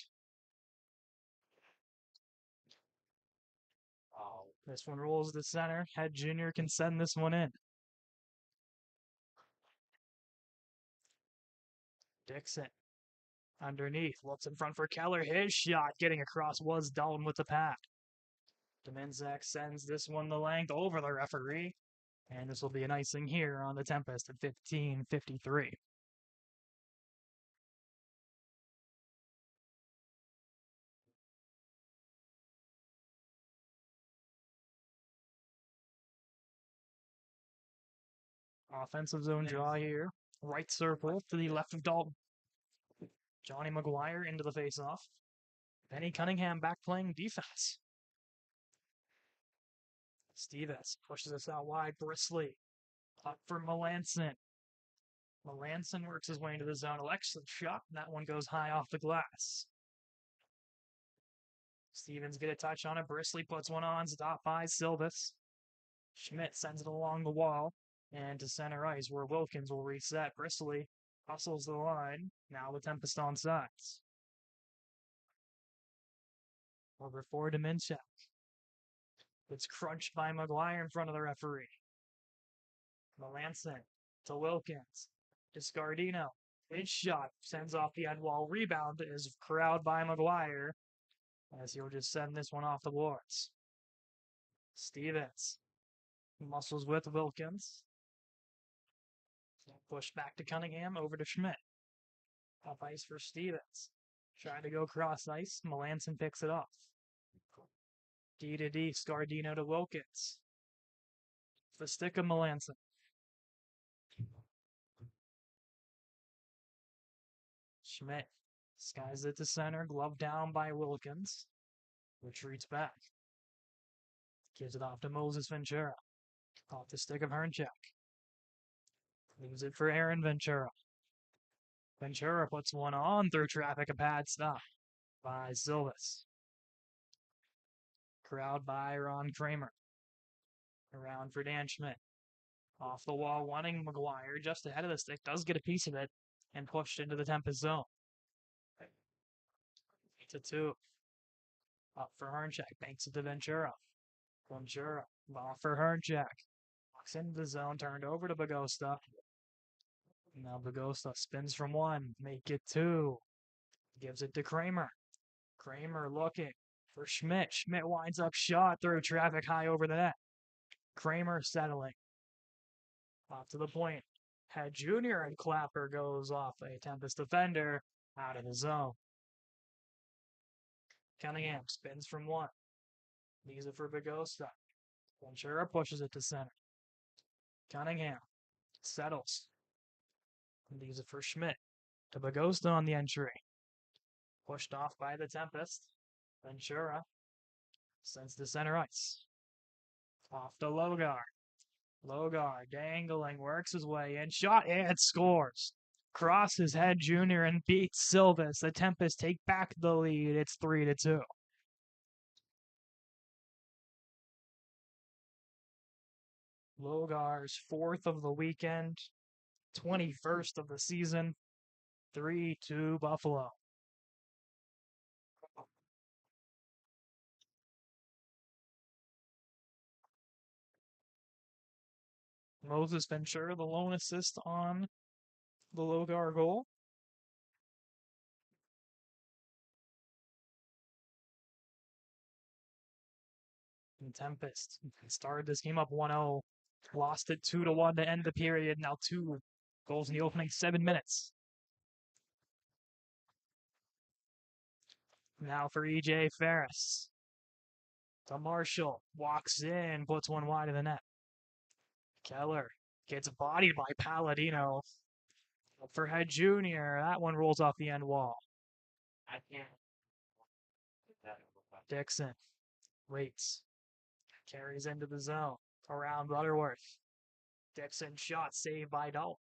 Oh, this one rolls to center. Head Jr. can send this one in. Dixon underneath, looks in front for Keller. His shot getting across was Dalton with the pad. Dominzak sends this one the length over the referee. And this will be an icing here on the Tempest at 15:53. Offensive zone draw here. Right circle to the left of Dalton. Johnny McGuire into the faceoff. Benny Cunningham back playing defense. Stevens pushes us out wide. Brisley up for Melanson. Melanson works his way into the zone. Excellent shot. That one goes high off the glass. Stevens get a touch on it. Brisley puts one on. Stop by Silvis. Schmidt sends it along the wall. And to center ice where Wilkins will reset. Brisley hustles the line. Now the Tempest on sides. Over for Dominchak. It's crunched by McGuire in front of the referee. Melanson to Wilkins. To Scardino. His shot sends off the end wall. Rebound is corralled by McGuire. As he'll just send this one off the boards. Stevens muscles with Wilkins. Push back to Cunningham, over to Schmidt. Up ice for Stevens. Trying to go cross ice. Melanson picks it off. D to D, Scardino to Wilkins. The stick of Melanson. Schmidt skies it to center, glove down by Wilkins. Retreats back. Gives it off to Moses Ventura. Off the stick of Hernchak. Leaves it for Aaron Ventura. Ventura puts one on through traffic, a pad stop by Silvis. Crowd by Ron Kramer. Around for Dan Schmidt. Off the wall, wanting McGuire just ahead of the stick. Does get a piece of it and pushed into the Tempest zone. 8-2. Up for Hernchak. Banks it to Ventura. Ventura. Off for Hernchak. Walks into the zone. Turned over to Bagosta. Now Bagosta spins from one. Make it two. Gives it to Kramer. Kramer looking for Schmidt. Schmidt winds up shot through traffic high over the net. Kramer settling. Off to the point. Head Jr. and Clapper goes off a Tempest defender out of the zone. Cunningham spins from one. Leaves it for Bagosta. Ventura pushes it to center. Cunningham settles. Leaves it for Schmidt. To Bagosta on the entry. Pushed off by the Tempest. Ventura sends to center ice. Off to Logar. Logar dangling, works his way in. Shot and scores. Crosses Head Jr. and beats Silvis. The Tempest take back the lead. It's 3-2. Logar's 4th of the weekend, 21st of the season, 3-2 Buffalo. Moses Ventura, the lone assist on the Logar goal. And Tempest started this game up 1-0, lost it 2-1 to end the period. Now 2 goals in the opening 7 minutes. Now for E.J. Ferris. To Marshall, walks in, puts one wide of the net. Keller gets bodied by Palladino. For Head Jr., that one rolls off the end wall. Dixon waits, carries into the zone, around Butterworth. Dixon shot, saved by Dalton.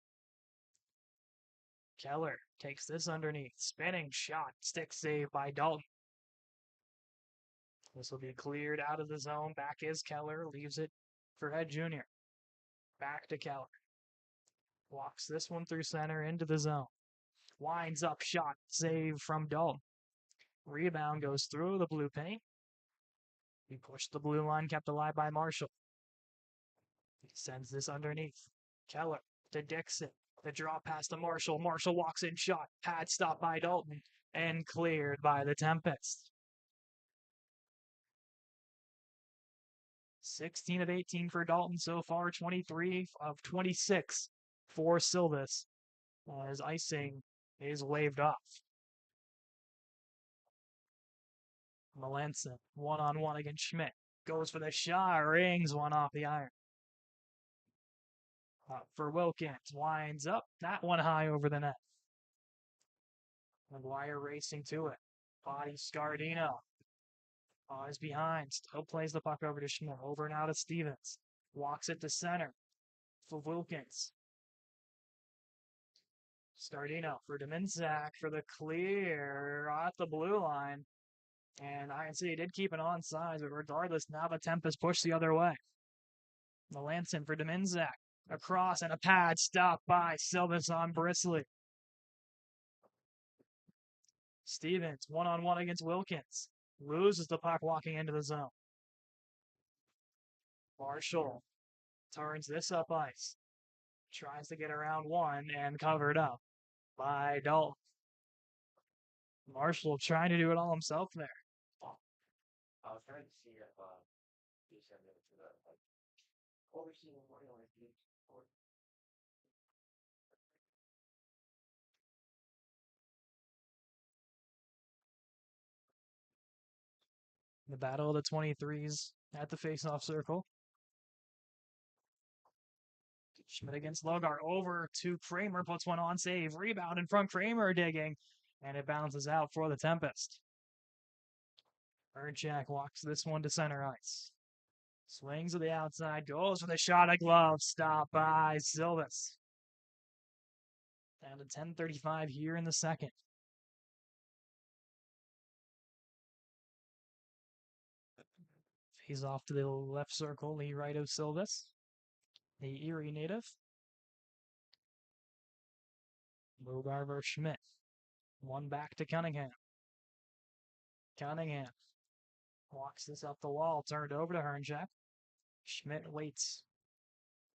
Keller takes this underneath, spinning shot, stick saved by Dalton. This will be cleared out of the zone. Back is Keller, leaves it for Head Jr. Back to Keller. Walks this one through center into the zone. Winds up, shot, save from Dalton. Rebound goes through the blue paint. He pushed the blue line, kept alive by Marshall. He sends this underneath. Keller to Dixon. The draw past to Marshall. Marshall walks in, shot. Pad stopped by Dalton and cleared by the Tempest. 16 of 18 for Dalton so far, 23 of 26 for Silvis, as icing is waved off. Melanson, one-on-one against Schmidt. Goes for the shot, rings one off the iron. For Wilkins, winds up, that one high over the net. McGuire racing to it. Body Scardino. Is behind, still plays the puck over to Schmidt. Over now to Stevens. Walks it to center for Wilkins. Scardino for Dominzak for the clear at the blue line. And Iron City did keep it onside, but regardless, now the Tempest pushed the other way. Melanson for Dominzak. Across and a pad stopped by Silvis on Bristly. Stevens, one-on-one against Wilkins. Loses the puck walking into the zone. Marshall turns this up ice. Tries to get around one and covered up by Dalton. Marshall trying to do it all himself there. I was trying to see if you said that to the overseeing the battle of the 23s at the face-off circle. Schmidt against Logar, over to Kramer, puts one on, save, rebound in front, Kramer digging, and it bounces out for the Tempest. Ernchak walks this one to center ice. Swings to the outside, goes for the shot, a glove, stopped by Silvis. Down to 10:35 here in the second. He's off to the left circle, the right of Silvis, the Erie native. Logar versus Schmidt. One back to Cunningham. Cunningham walks this up the wall, turned over to Ernchak. Schmidt waits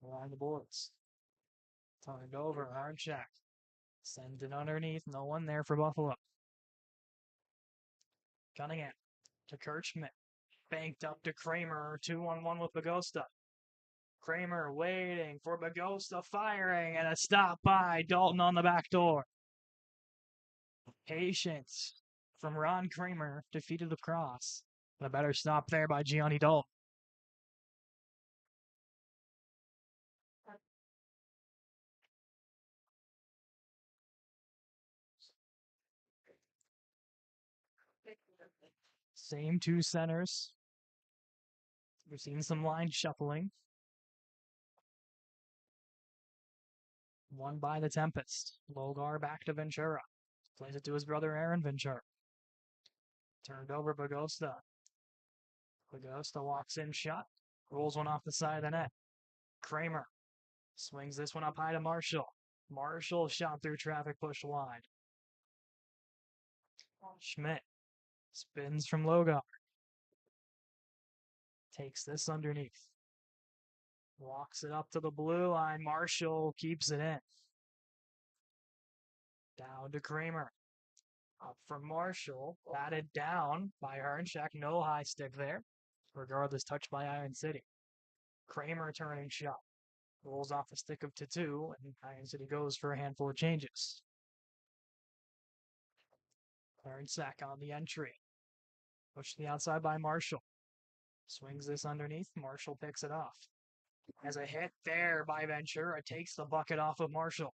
along the boards. Turned over, Ernchak. Sends it underneath, no one there for Buffalo. Cunningham to Kurt Schmidt. Banked up to Kramer, 2-on-1 with Bagosta. Kramer waiting for Bagosta firing and a stop by Dalton on the back door. Patience from Ron Kramer defeated the cross. But a better stop there by Gianni Dalton. Same two centers. We've seen some line shuffling. One by the Tempest. Logar back to Ventura. Plays it to his brother Aaron Ventura. Turned over Bagosta. Bagosta walks in shot. Rolls one off the side of the net. Kramer swings this one up high to Marshall. Marshall shot through traffic, pushed wide. Schmidt spins from Logar. Takes this underneath. Walks it up to the blue line. Marshall keeps it in. Down to Kramer. Up from Marshall. Batted down by Hernchak. No high stick there. Regardless, touched by Iron City. Kramer turning shot. Rolls off the stick of Tattoo, and Iron City goes for a handful of changes. Hernchak on the entry. Pushed to the outside by Marshall. Swings this underneath. Marshall picks it off. Has a hit there by Ventura. Takes the bucket off of Marshall.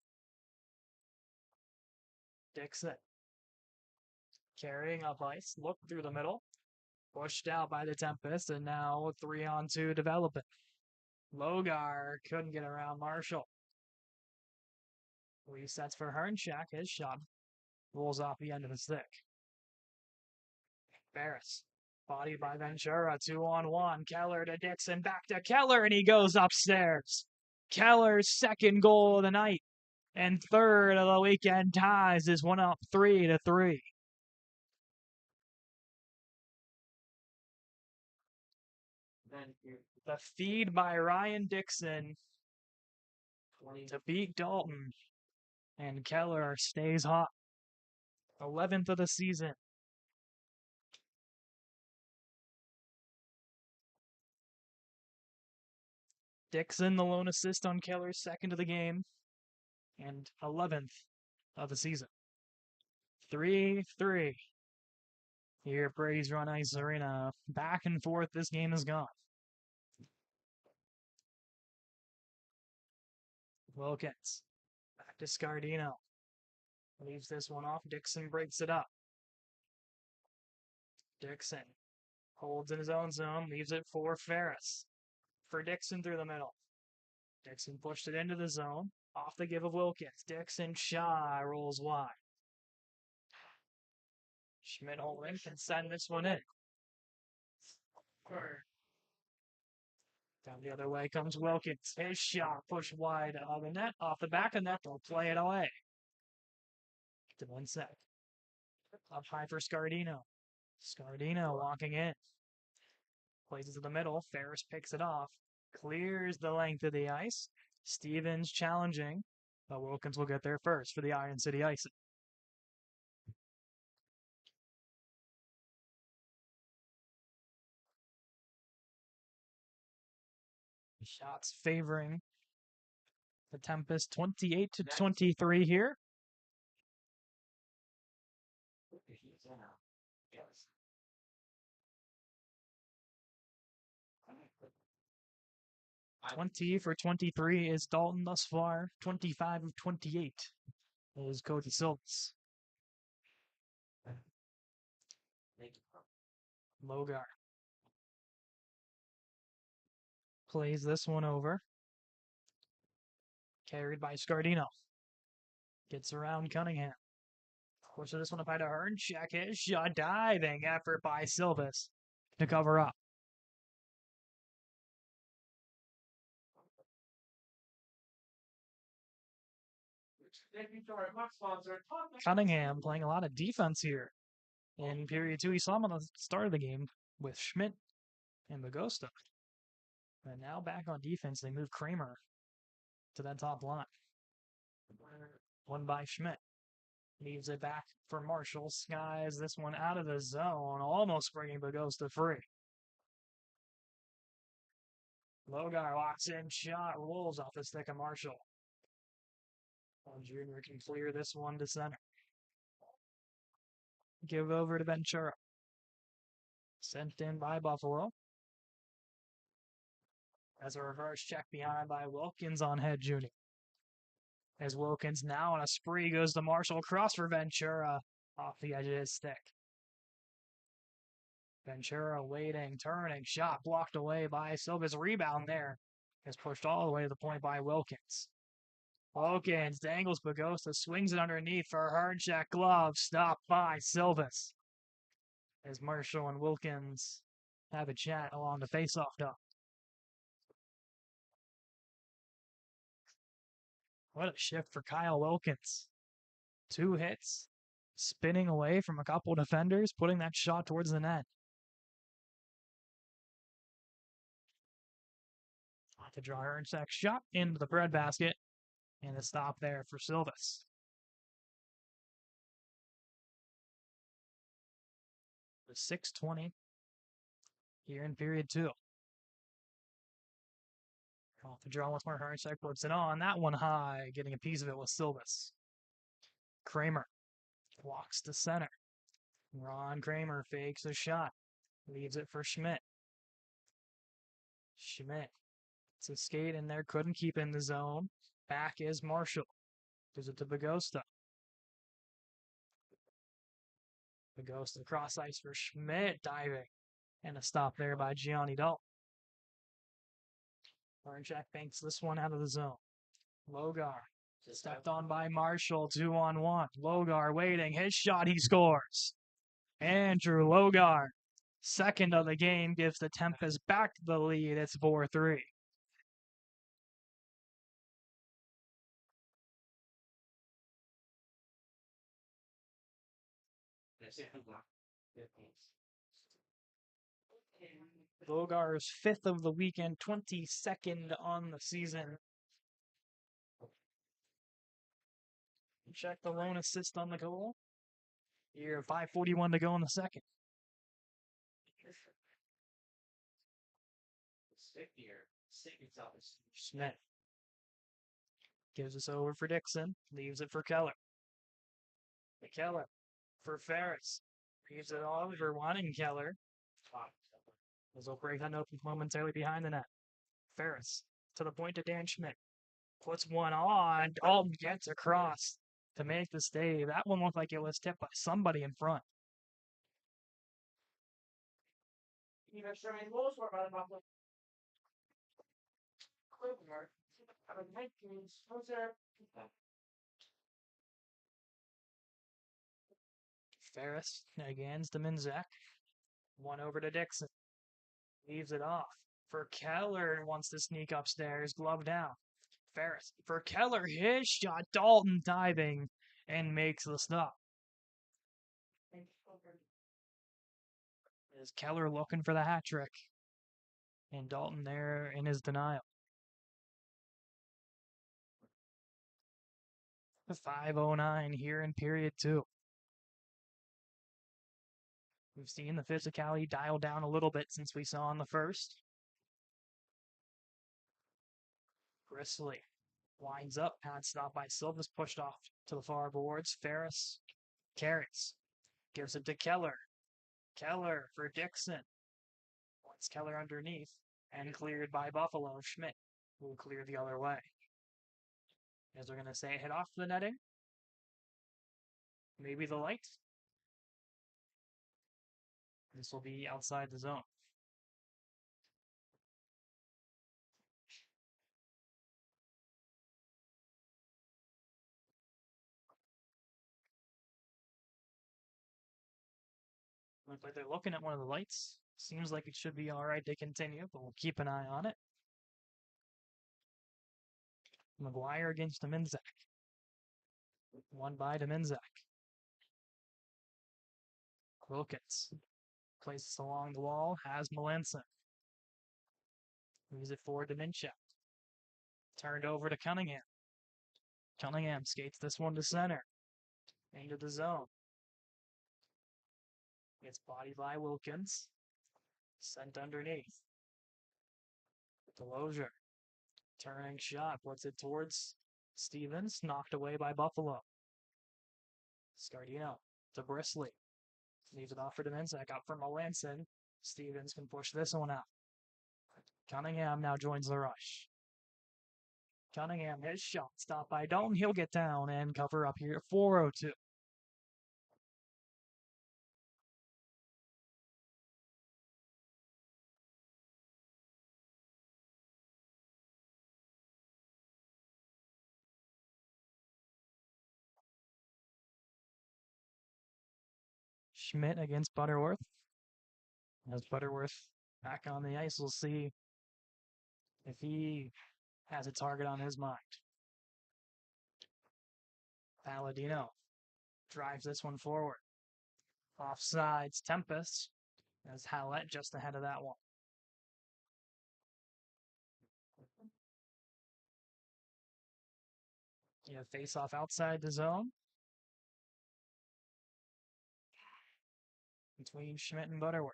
Dixon. Carrying up ice. Look through the middle. Pushed out by the Tempest, and now 3-on-2 development. Logar couldn't get around Marshall. Resets for Hernchak. His shot rolls off the end of the stick. Ferris. Body by Ventura, 2-on-1. Keller to Dixon, back to Keller, and he goes upstairs. Keller's second goal of the night and third of the weekend ties this one up 3-3. The feed by Ryan Dixon to beat Dalton, and Keller stays hot. 11th of the season. Dixon, the lone assist on Keller's second of the game, and 11th of the season. 3-3 here at Brady's Run Ice Arena. Back and forth, this game is gone. Wilkins, back to Scardino. Leaves this one off. Dixon breaks it up. Dixon holds in his own zone, leaves it for Ferris. For Dixon through the middle. Dixon pushed it into the zone. Off the give of Wilkins. Dixon shy, rolls wide. Schmidt holding, can send this one in. Down the other way comes Wilkins. His shot pushed wide of the net, off the back of the net. They'll play it away. To one sec. Up high for Scardino. Scardino walking in. Plays it to the middle. Ferris picks it off. Clears the length of the ice. Stevens challenging. But Wilkins will get there first for the Iron City Ice. Shots favoring the Tempest 28-23 here. Yes. 20 for 23 is Dalton thus far. 25 of 28 is Cody Silvas. Logar plays this one over. Carried by Scardino. Gets around Cunningham. Pushes this one up by to Hernchak. His shot, diving effort by Silvas to cover up. Cunningham playing a lot of defense here. In period 2, he saw him on the start of the game with Schmidt and Bagosta. And now back on defense, they move Kramer to that top line. One by Schmidt. Leaves it back for Marshall. Skies this one out of the zone, almost bringing Bagosta free. Logar locks in shot, rolls off the stick of Marshall. Junior can clear this one to center. Give over to Ventura. Sent in by Buffalo. As a reverse check behind by Wilkins on head Junior. As Wilkins now on a spree goes to Marshall, cross for Ventura off the edge of his stick. Ventura waiting, turning, shot blocked away by Silva's rebound there. Is pushed all the way to the point by Wilkins. Wilkins dangles Bagosta, swings it underneath for a hard check glove, stopped by Silvas. As Marshall and Wilkins have a chat along the faceoff dot. What a shift for Kyle Wilkins. 2 hits, spinning away from a couple defenders, putting that shot towards the net. To draw Ernst's shot into the breadbasket, and a stop there for Silvas. The 6:20 here in period 2. Off the draw once more, Ernst puts it on. That one high, getting a piece of it with Silvas. Kramer walks to center. Ron Kramer fakes a shot, leaves it for Schmidt. Schmidt, it's a skate in there, couldn't keep in the zone. Back is Marshall. Gives it to Bagosta. Bagosta cross ice for Schmidt, diving. And a stop there by Gianni Dalton. Hornchak banks this one out of the zone. Logar stepped on by Marshall, 2-on-1. Logar waiting, his shot, he scores. Andrew Logar, second of the game, gives the Tempest back the lead. It's 4-3. Logar's 5th of the weekend, 22nd on the season. Check the lone assist on the goal. Here, 5:41 to go in the second. Schmidt gives us over for Dixon, leaves it for Keller. Keller for Ferris. Leaves it all over wanting Keller. As will break that open momentarily behind the net. Ferris to the point to Dan Schmidt. Puts one on. Dalton gets across to make the save. That one looked like it was tipped by somebody in front. Ferris against the Minzak. One over to Dixon. Leaves it off. For Keller, wants to sneak upstairs. Glove down. Ferris for Keller. His shot. Dalton diving and makes the stop. Is Keller looking for the hat trick? And Dalton there in his denial. 5:09 here in period 2. We've seen the physicality dial down a little bit since we saw in the first. Grizzly winds up, pad stop by Silva's pushed off to the far boards. Ferris carries, gives it to Keller. Keller for Dixon. Wants Keller underneath and cleared by Buffalo. Schmidt will clear the other way. As they're going to say, hit off the netting. Maybe the light. This will be outside the zone. Looks like they're looking at one of the lights. Seems like it should be all right to continue, but we'll keep an eye on it. McGuire against Dominzak. One by Dominzak. Wilkins places along the wall, has Melanson. Moves it forward to Minchak. Turned over to Cunningham. Cunningham skates this one to center. Into the zone. Gets bodied by Wilkins. Sent underneath. Delosier. Turning shot. Puts it towards Stevens. Knocked away by Buffalo. Scardino to Brisley. Leaves it off for Dominzek. Up for Melanson. Stevens can push this one out. Cunningham now joins the rush. Cunningham, his shot stopped by Dalton. He'll get down and cover up here at 4:02. Schmidt against Butterworth. As Butterworth back on the ice, we'll see if he has a target on his mind. Palladino drives this one forward. Offsides, Tempest, as Hallett just ahead of that one. You have face off outside the zone between Schmidt and Butterworth.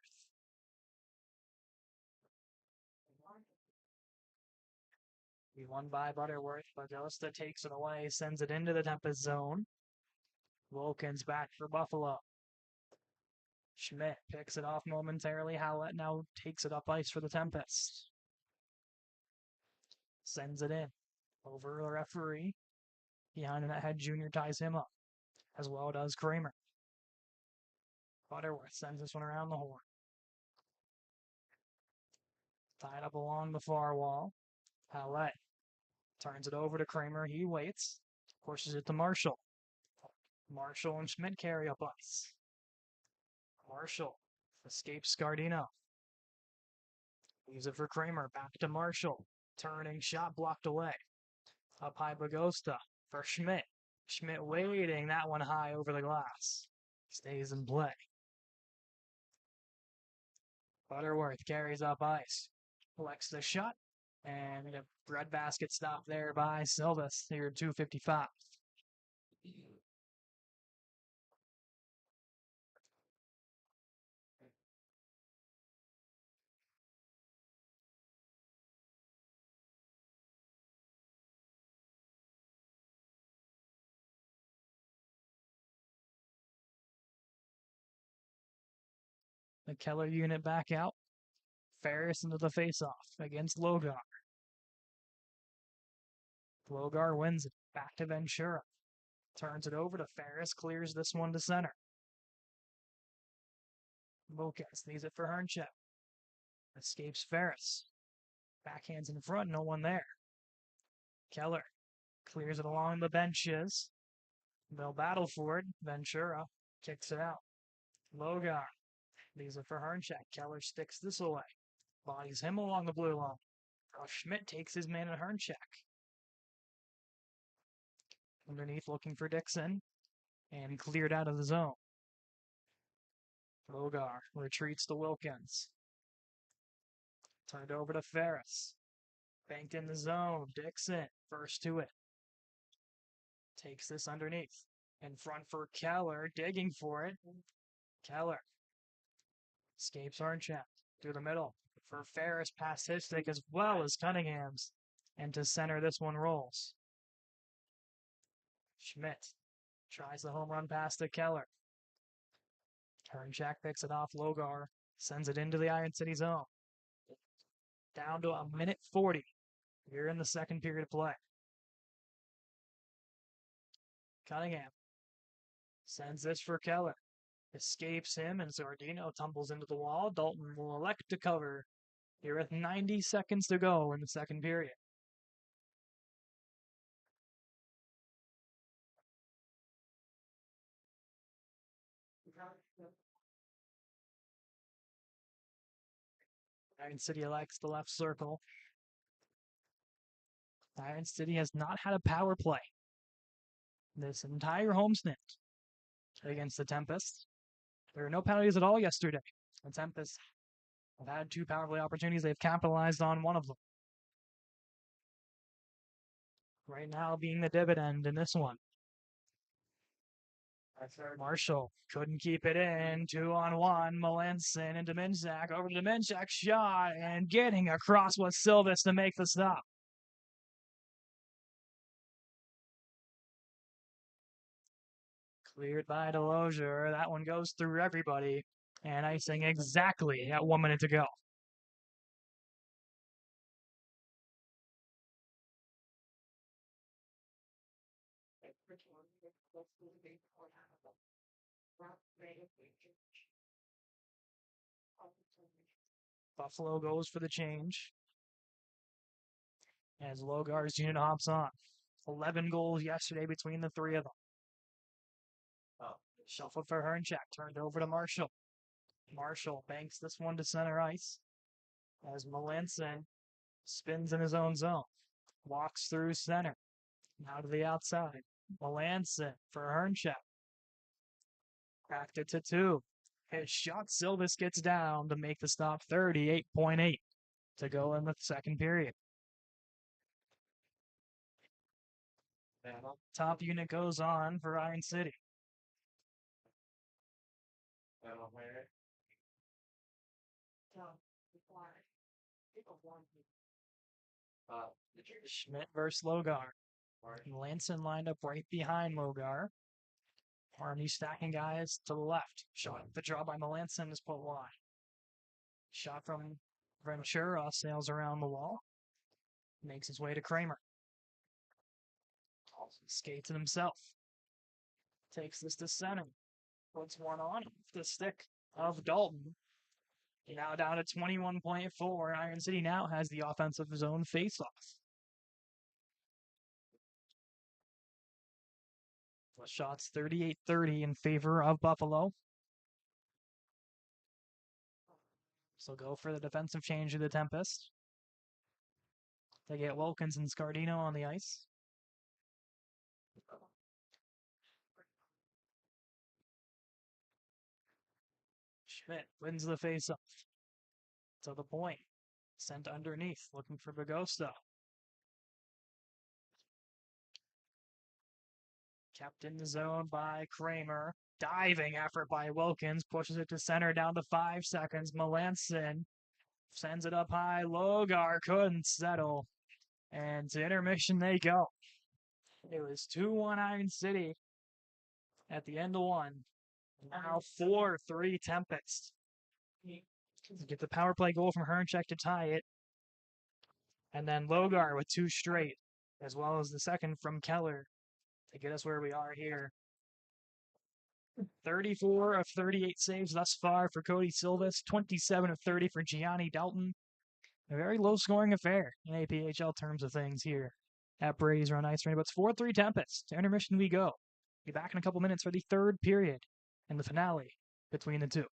He won by Butterworth, but Delista takes it away, sends it into the Tempest zone. Wilkins back for Buffalo. Schmidt picks it off momentarily. Hallett now takes it up ice for the Tempest. Sends it in. Over the referee. Behind the net head, Junior ties him up. As well does Kramer. Butterworth sends this one around the horn. Tied up along the far wall. Hallett turns it over to Kramer. He waits. Pushes it to Marshall. Marshall and Schmidt carry up ice. Marshall escapes Scardino. Leaves it for Kramer. Back to Marshall. Turning shot blocked away. Up high Bagosta for Schmidt. Schmidt waiting. That one high over the glass. Stays in play. Butterworth carries up ice. Collects the shot. And a breadbasket stop there by Silvis here at 2:55. The Keller unit back out. Ferris into the faceoff against Logar. Logar wins it. Back to Ventura. Turns it over to Ferris. Clears this one to center. Wilkins needs it for Hernchek. Escapes Ferris. Backhands in front. No one there. Keller clears it along the benches. They'll battle for it. Ventura kicks it out. Logar leaves it for Hernchek. Keller sticks this away. Bodies him along the blue line. Schmidt takes his man at Hernchek. Underneath looking for Dixon. And cleared out of the zone. Logar retreats to Wilkins. Turned over to Ferris. Banked in the zone. Dixon first to it. Takes this underneath. In front for Keller. Digging for it. Keller escapes Hernchek through the middle. For Ferris past his stick as well as Cunningham's. And to center, this one rolls. Schmidt tries the home run pass to Keller. Hernchek picks it off. Logar sends it into the Iron City zone. Down to 1:40 here in the second period of play. Cunningham sends this for Keller. Escapes him, and Scardino tumbles into the wall. Dalton will elect to cover here with 90 seconds to go in the second period. Iron City elects the left circle. Iron City has not had a power play this entire home stint against the Tempest. There were no penalties at all yesterday. The Tempest have had 2 power play opportunities. They've capitalized on one of them. Right now being the dividend in this one. Marshall couldn't keep it in. 2-on-1. Melanson into Minchak. Over to Minchak. Shot and getting across with Silvis to make the stop. Cleared by Delosier. That one goes through everybody. And icing exactly at 1 minute to go. Buffalo goes for the change as Logar's unit hops on. 11 goals yesterday between the three of them. Shuffled for Hernchak, turned over to Marshall. Marshall banks this one to center ice as Melanson spins in his own zone. Walks through center. Now to the outside. Melanson for Hernchak. Cracked it to 2. His shot, Silvis gets down to make the stop. 38.8 to go in the second period. Top unit goes on for Iron City. Schmidt versus Logar. Melanson lined up right behind Logar. Army stacking guys to the left. Shot the draw by Melanson is put wide. Shot from Ventura sails around the wall. Makes his way to Kramer. Skates it himself. Takes this to center. Puts one on the stick of Dalton. Now down to 21.4. Iron City now has the offensive zone face-off. Shots 38-30 in favor of Buffalo. So go for the defensive change of the Tempest. They get Wilkins and Scardino on the ice. Schmidt wins the faceoff. To the point. Sent underneath, looking for Bagosta. Kept in the zone by Kramer. Diving effort by Wilkins. Pushes it to center down to 5 seconds. Melanson sends it up high. Logar couldn't settle. And to intermission they go. It was 2-1 Iron City at the end of one. Now 4-3 Tempest. Get the power play goal from Hernchak to tie it. And then Logar with 2 straight, as well as the second from Keller to get us where we are here. 34 of 38 saves thus far for Cody Silvis, 27 of 30 for Gianni Dalton. A very low-scoring affair in APHL terms of things here at Brady's Run Ice Arena. But it's 4-3 Tempest. To intermission we go. Be back in a couple minutes for the third period and the finale between the two.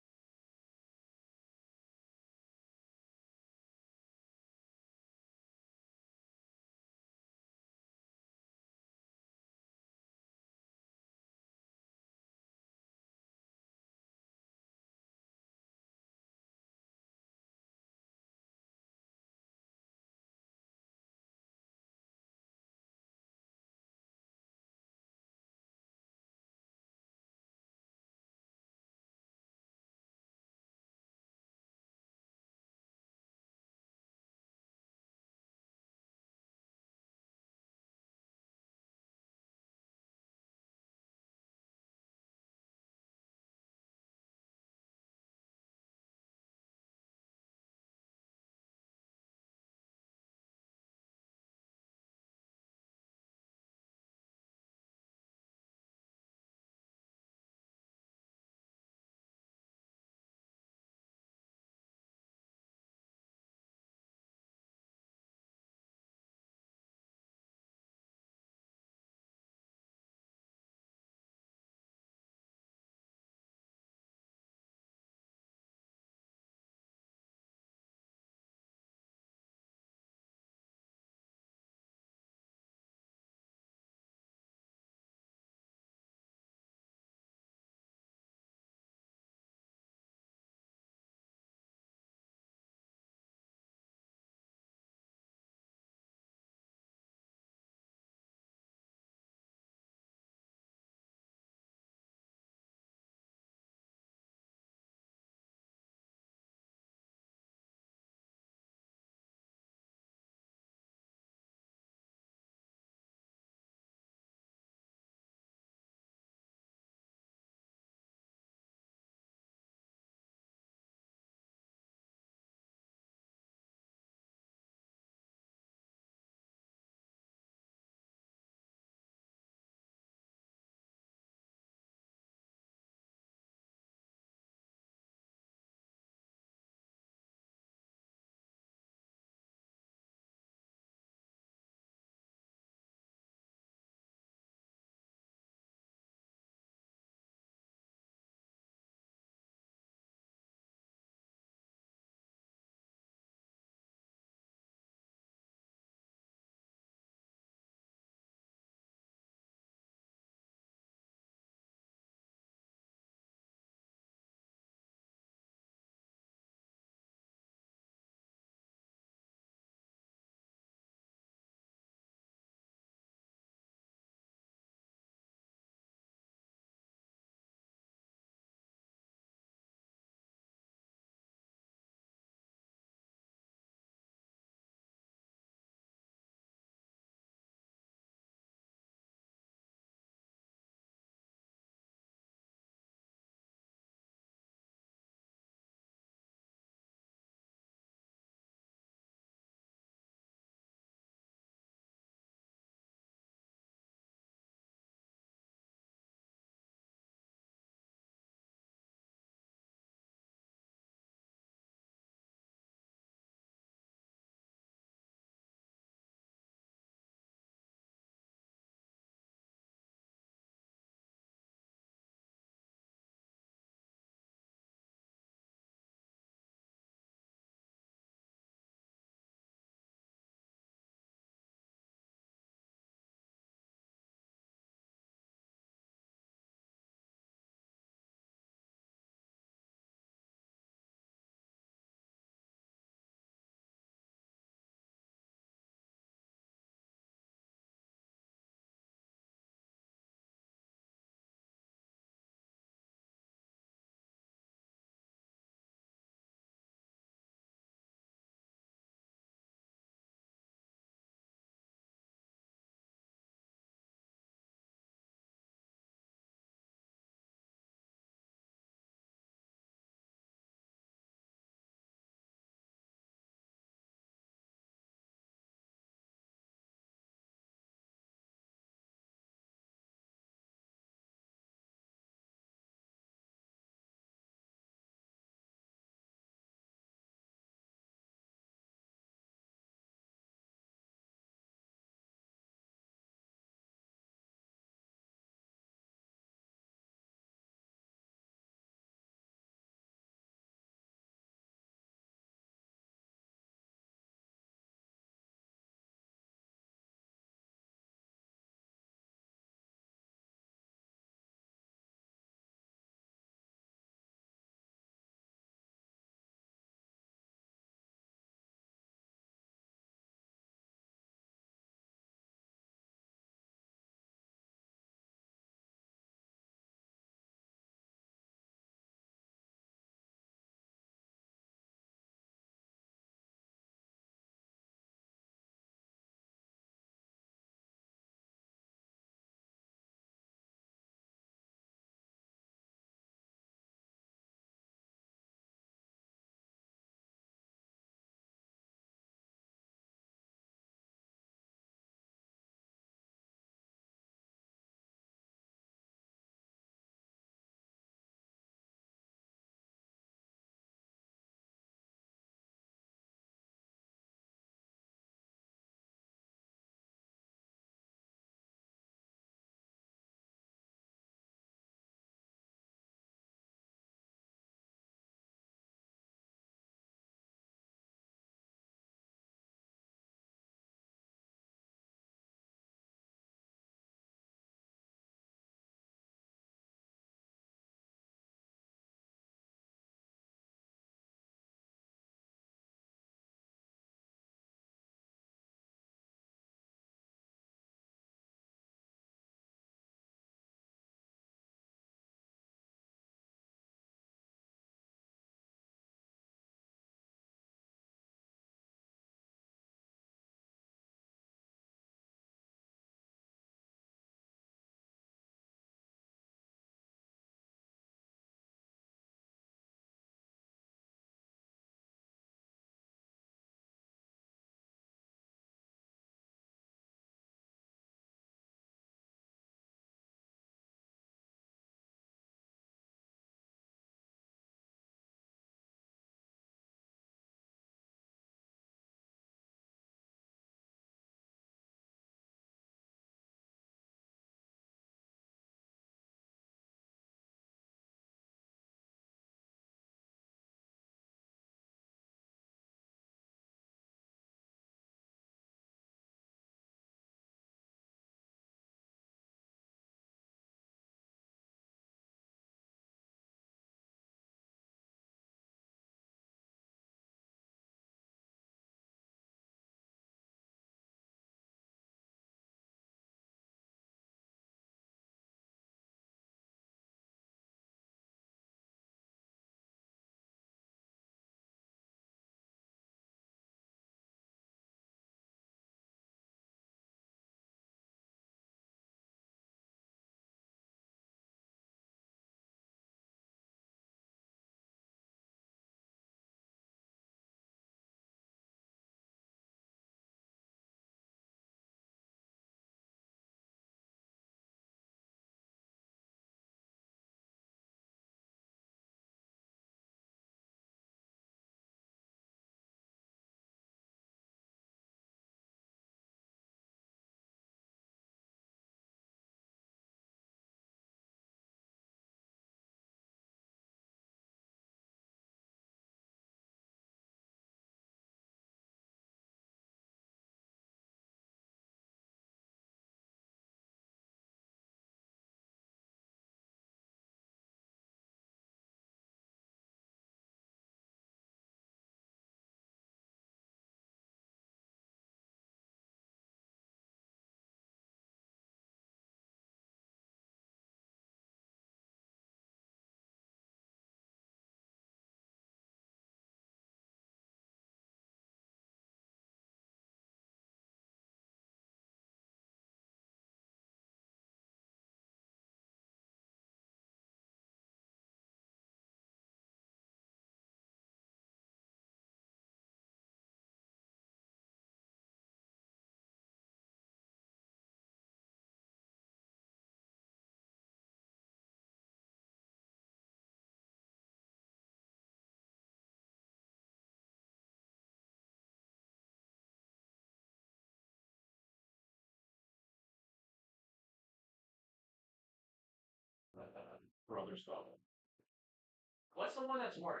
What's the one that's more?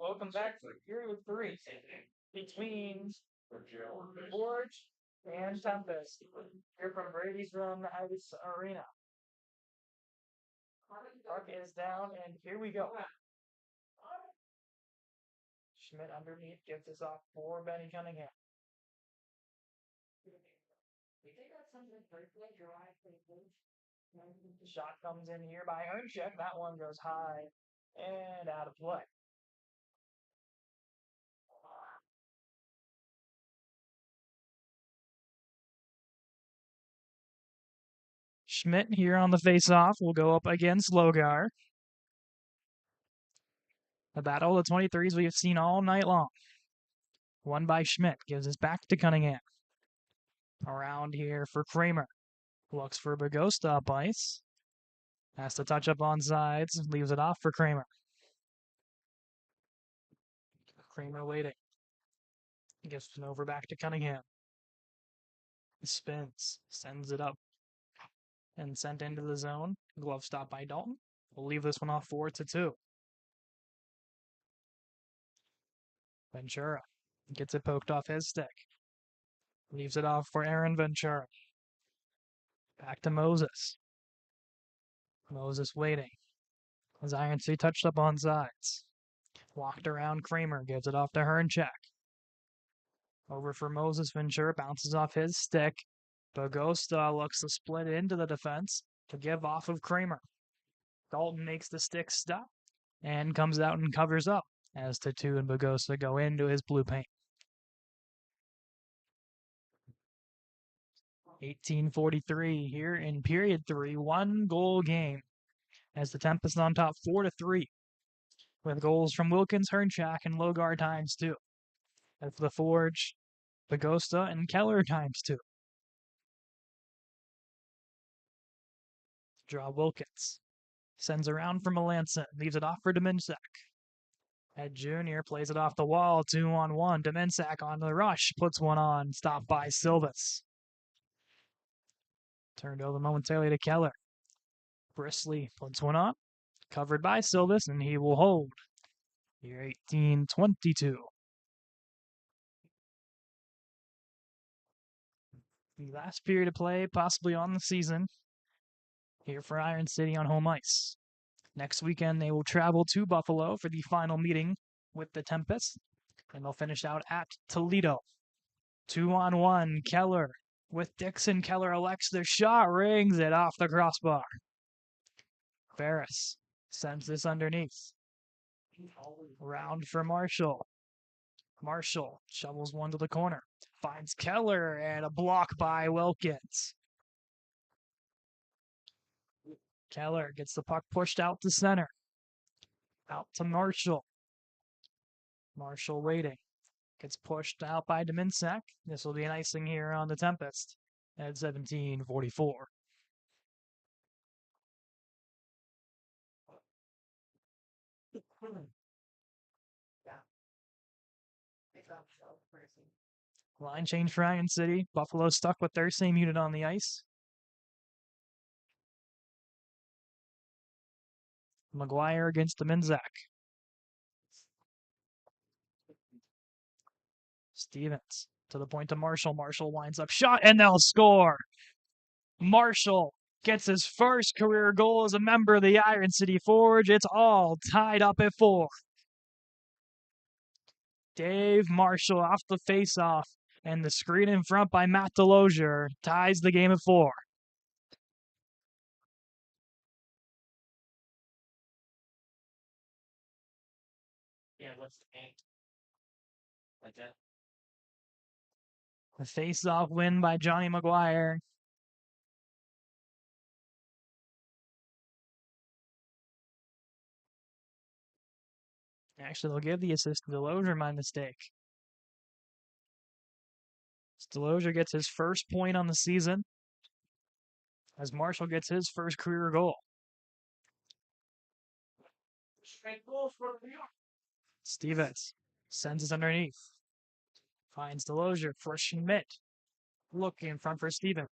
Welcome back to Period 3 between Forge and Tempest. Here from Brady's Run Ice Arena. Puck is down, and here we go. Schmidt underneath gives us off for Benny Cunningham. Shot comes in here by Earncheck. That one goes high and out of play. Schmidt here on the face-off will go up against Logar. The battle of the 23s we have seen all night long. Won by Schmidt. Gives us back to Cunningham. Around here for Kramer. Looks for Bagosta up ice. Has to touch up on sides. Leaves it off for Kramer. Kramer waiting. Gives it over back to Cunningham. Spins. Sends it up. And sent into the zone. Glove stop by Dalton. We'll leave this one off 4-2. Ventura gets it poked off his stick. Leaves it off for Aaron Ventura. Back to Moses. Moses waiting. As Iron City touched up on sides. Walked around Kramer. Gives it off to Herncheck. Over for Moses. Ventura bounces off his stick. Bagosta looks to split into the defense to give off of Kramer. Dalton makes the stick stop and comes out and covers up as Tatu and Bagosta go into his blue paint. 18:43 here in period 3, 1-goal game as the Tempest on top 4-3 with goals from Wilkins, Hernchak, and Logar ×2. As the Forge, Bagosta, and Keller ×2. Draw Wilkins. Sends around for Melanson. Leaves it off for Dominsack. Ed Jr. plays it off the wall. 2-on-1. Dominsack on the rush. Puts one on. Stopped by Silvis. Turned over momentarily to Keller. Brisley puts one on. Covered by Silvis, and he will hold. Here 18:22. The last period of play, possibly on the season, here for Iron City on home ice. Next weekend, they will travel to Buffalo for the final meeting with the Tempest, and they'll finish out at Toledo. 2-on-1, Keller with Dixon. Keller elects the shot, rings it off the crossbar. Ferris sends this underneath. Round for Marshall. Marshall shovels one to the corner. Finds Keller and a block by Wilkins. Keller gets the puck pushed out to center. Out to Marshall. Marshall waiting. Gets pushed out by Dominsack. This will be an icing here on the Tempest at 17:44. Line change for Iron City. Buffalo stuck with their same unit on the ice. McGuire against Dominsack. Stevens to the point to Marshall. Marshall winds up shot, and they'll score. Marshall gets his first career goal as a member of the Iron City Forge. It's all tied up at 4. Dave Marshall off the face-off, and the screen in front by Matt Delosier ties the game at 4. Yeah, what's the game? Like that? The face-off win by Johnny McGuire. Actually, they'll give the assist to Delosier, my mistake. Delosier gets his first point on the season as Marshall gets his first career goal. Stevens sends it underneath. Finds Delosier for Schmidt. Look in front for Stevens.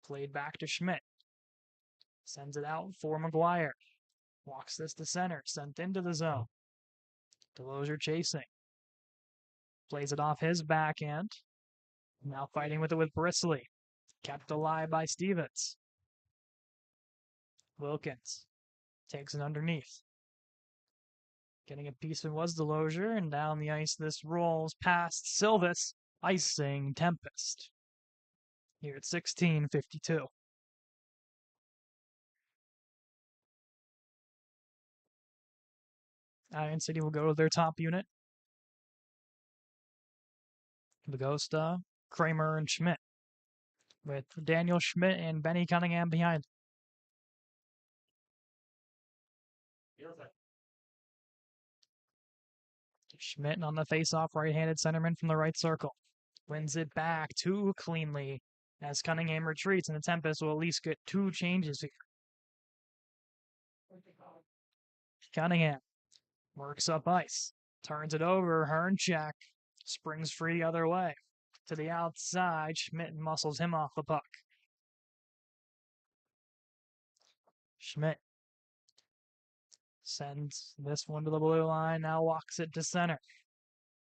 Played back to Schmidt. Sends it out for McGuire. Walks this to center. Sent into the zone. Delosier chasing. Plays it off his backhand. Now fighting with it with Brisley. Kept alive by Stevens. Wilkins takes it underneath. Getting a piece of was Delosier, and down the ice this rolls past Silvis, icing Tempest. Here at 16:52. Iron City will go to their top unit. Bagosta, Kramer, and Schmidt. With Daniel Schmidt and Benny Cunningham behind. Schmidt on the face-off, right-handed centerman from the right circle. Wins it back too cleanly as Cunningham retreats, and the Tempest will at least get 2 changes here. Cunningham works up ice, turns it over, Hernchak springs free the other way. To the outside, Schmidt muscles him off the puck. Schmidt sends this one to the blue line, now walks it to center.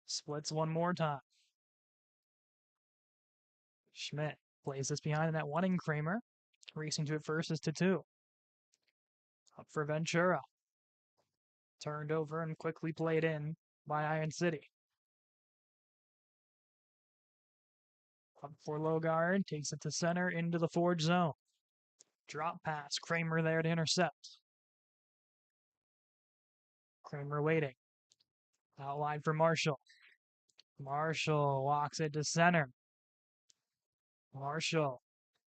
Splits one more time. Schmidt plays this behind the net, wanting Kramer. Racing to it first is to 2. Up for Ventura. Turned over and quickly played in by Iron City. Up for Logard, takes it to center into the forward zone. Drop pass, Kramer there to intercept. Kramer waiting. Outline for Marshall. Marshall walks it to center. Marshall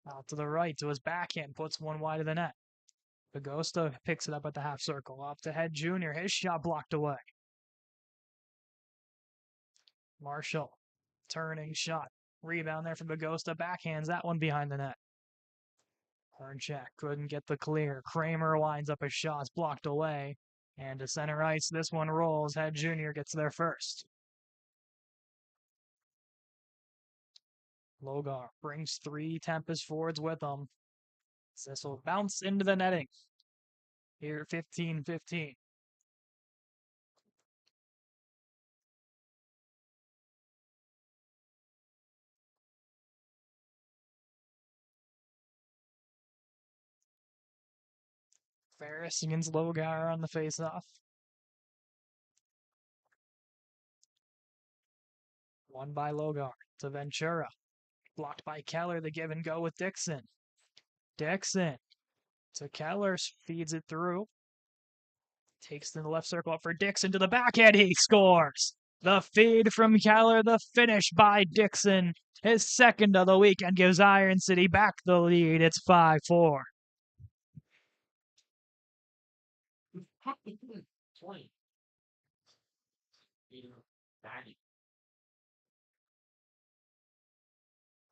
out to the right to his backhand, puts one wide of the net. Bagosta picks it up at the half circle. Off to Head Jr., his shot blocked away. Marshall, turning shot. Rebound there from Bagosta, backhands that one behind the net. Hernchak couldn't get the clear. Kramer winds up his shots, blocked away. And to center ice, this one rolls. Head Jr. gets there first. Logar brings 3 Tempest forwards with him. This will bounce into the netting. Here, 15-15. Ferris against Logar on the faceoff. Won by Logar to Ventura. Blocked by Keller, the give and go with Dixon. Dixon to Keller, feeds it through. Takes to the left circle up for Dixon to the backhand. He scores. The feed from Keller, the finish by Dixon. His second of the weekend gives Iron City back the lead. It's 5-4.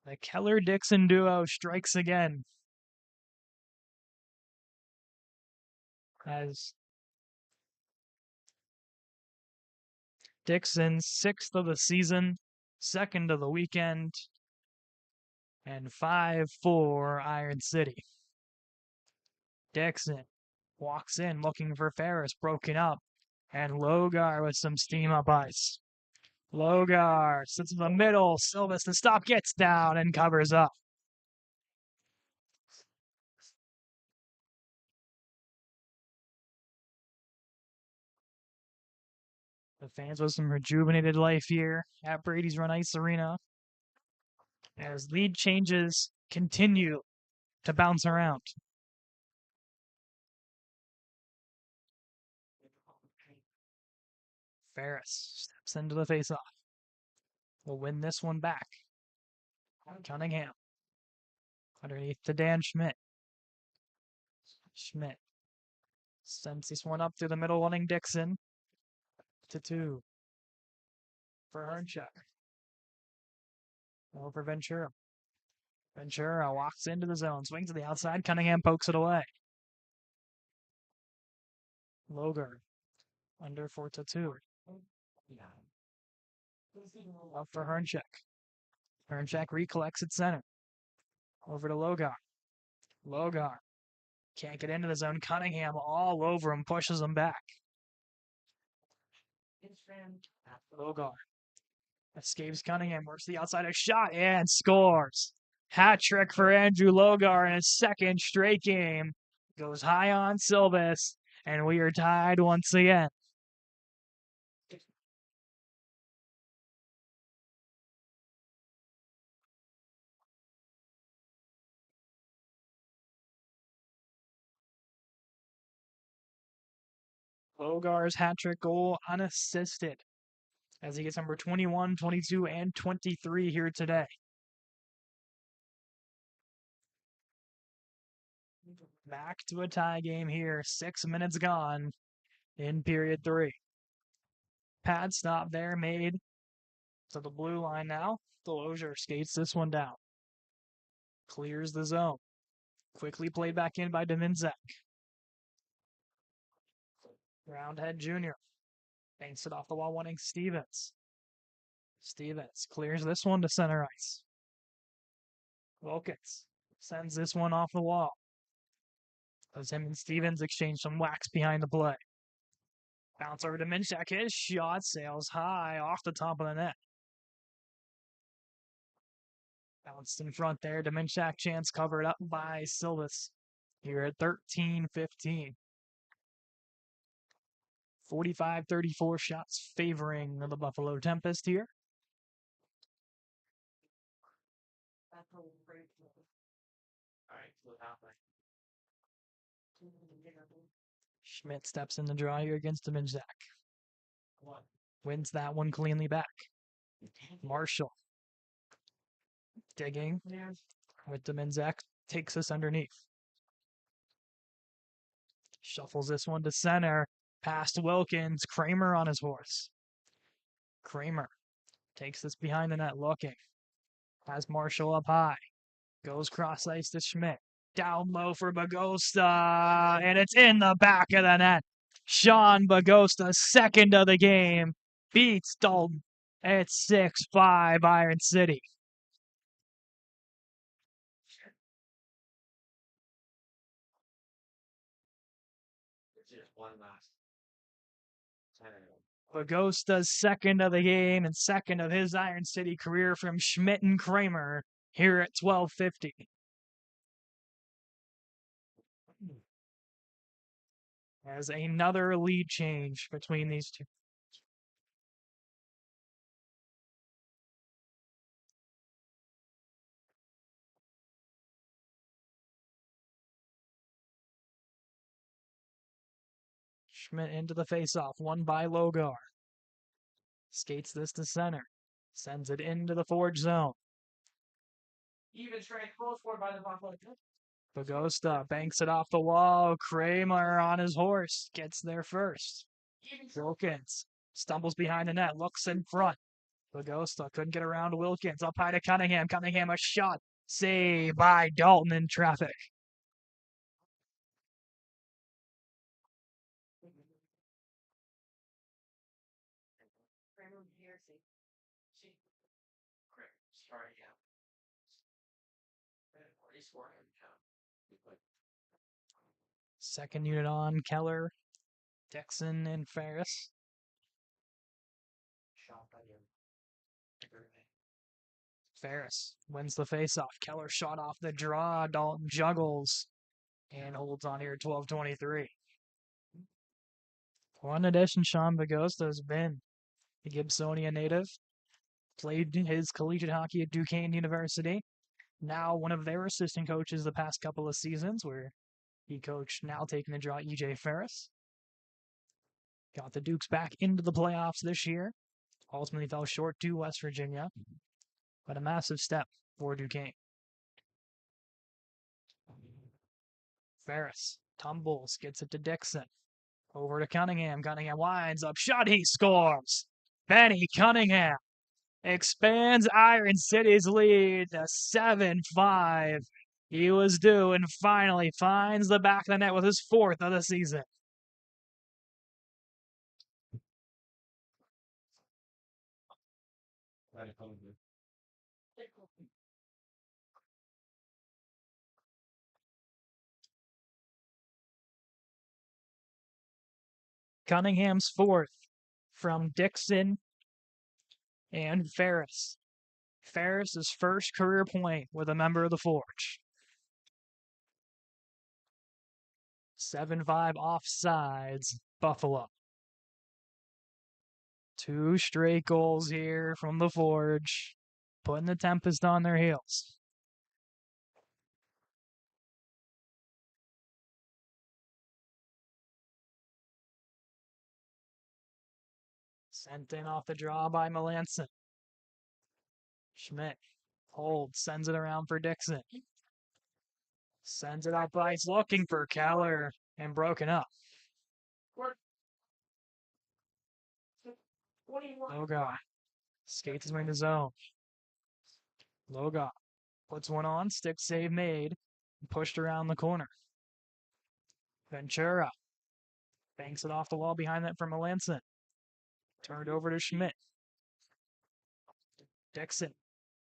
The Keller-Dixon duo strikes again. As Dixon, 6th of the season, 2nd of the weekend, and 5-4 Iron City. Dixon walks in looking for Ferris, broken up, and Logar with some steam up ice. Logar sits in the middle, Silvis the stop gets down and covers up. The fans with some rejuvenated life here at Brady's Run Ice Arena as lead changes continue to bounce around. Ferris steps into the faceoff. Will win this one back. Cunningham. Underneath to Dan Schmidt. Schmidt sends this one up through the middle, wanting Dixon. To 2. For Hernchak. Over Ventura. Ventura walks into the zone, swings to the outside. Cunningham pokes it away. Logar under 4-2. Up for Hernchak. Hernchak recollects at center. Over to Logar. Logar Can't get into the zone. Cunningham all over him, pushes him back. Logar escapes Cunningham, works the outside, a shot, and scores. Hat trick for Andrew Logar in his second straight game. Goes high on Silvis, and we are tied once again. Logar's hat trick goal unassisted as he gets number 21, 22, and 23 here today. Back to a tie game here. 6 minutes gone in period 3. Pad stop there made to the blue line now. Delosier skates this one down. Clears the zone. Quickly played back in by Dominzek. Roundhead Jr. banks it off the wall, wanting Stevens. Stevens clears this one to center ice. Wilkins sends this one off the wall. As him and Stevens exchange some wax behind the play. Bounce over to Minchak. His shot sails high off the top of the net. Bounced in front there. Dominchak chance covered up by Silvis. Here at 13-15. 45-34 shots favoring the Buffalo Tempest here. Schmidt steps in the draw here against Dominchak. Wins that one cleanly back. Marshall digging with Dominzek, takes us underneath. Shuffles this one to center, past Wilkins, Kramer on his horse. Kramer takes this behind the net looking. Has Marshall up high. Goes cross ice to Schmidt. Down low for Bagosta, and it's in the back of the net. Sean Bagosta, second of the game, beats Dalton at 6-5 Iron City. Bagosta's second of the game and second of his Iron City career from Schmidt and Kramer here at 12:50. As another lead change between these two. Schmidt into the faceoff, won by Logar. Skates this to center. Sends it into the forward zone. Even strength goal scored by the Buffalo. Bagosta banks it off the wall. Kramer on his horse gets there first. Wilkins stumbles behind the net, looks in front. Bagosta couldn't get around Wilkins. Up high to Cunningham. Cunningham a shot. Saved by Dalton in traffic. Second unit on, Keller, Dixon, and Ferris. Ferris wins the faceoff. Keller shot off the draw. Dalton juggles and holds on here 12-23. One addition, Sean Bagosta has been a Gibsonia native. Played his collegiate hockey at Duquesne University. Now one of their assistant coaches the past couple of seasons, where he coached, now taking the draw, E.J. Ferris. Got the Dukes back into the playoffs this year. Ultimately fell short to West Virginia. But a massive step for Duquesne. Ferris tumbles, gets it to Dixon. Over to Cunningham. Cunningham winds up. Shot, he scores! Benny Cunningham expands Iron City's lead to 7-5. He was due and finally finds the back of the net with his fourth of the season. Cunningham's fourth from Dixon and Ferris. Ferris's first career point with a member of the Forge. 7-5 offsides, Buffalo. 2 straight goals here from the Forge, putting the Tempest on their heels. Sent in off the draw by Melanson. Schmidt holds, sends it around for Dixon. Sends it up ice, looking for Keller, and broken up. Loga skates his way in the zone. Loga puts one on, stick save made, pushed around the corner. Ventura banks it off the wall behind that for Melanson. Turned over to Schmidt. Dixon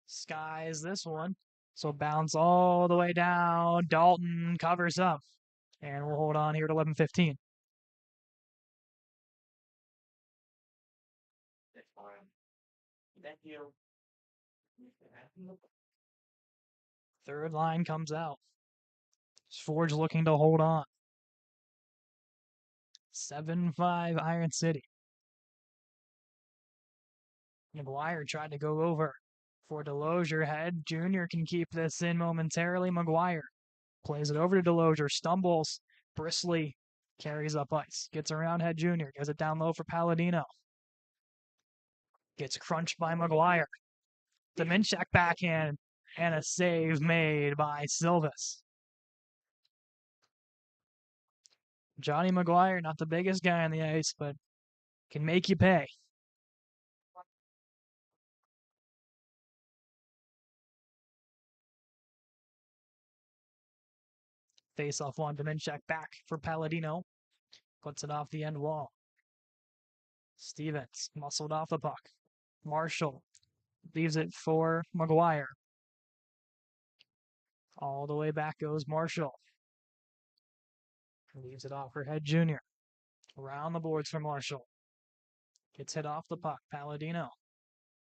skies this one. So bounce all the way down. Dalton covers up. And we'll hold on here at 11:15. Thank you. Third line comes out. Forge looking to hold on. 7-5 Iron City. McGuire tried to go over for Delosier. Head Jr. can keep this in momentarily. McGuire plays it over to Delosier. Stumbles. Bristly carries up ice. Gets around Head Jr. Gives it down low for Palladino. Gets crunched by McGuire. Dominchak backhand. And a save made by Silvis. Johnny McGuire, not the biggest guy on the ice, but can make you pay. Face-off one, Dominchak back for Palladino. Puts it off the end wall. Stevens muscled off the puck. Marshall leaves it for McGuire. All the way back goes Marshall. Leaves it off for Head Jr. Around the boards for Marshall. Gets hit off the puck. Palladino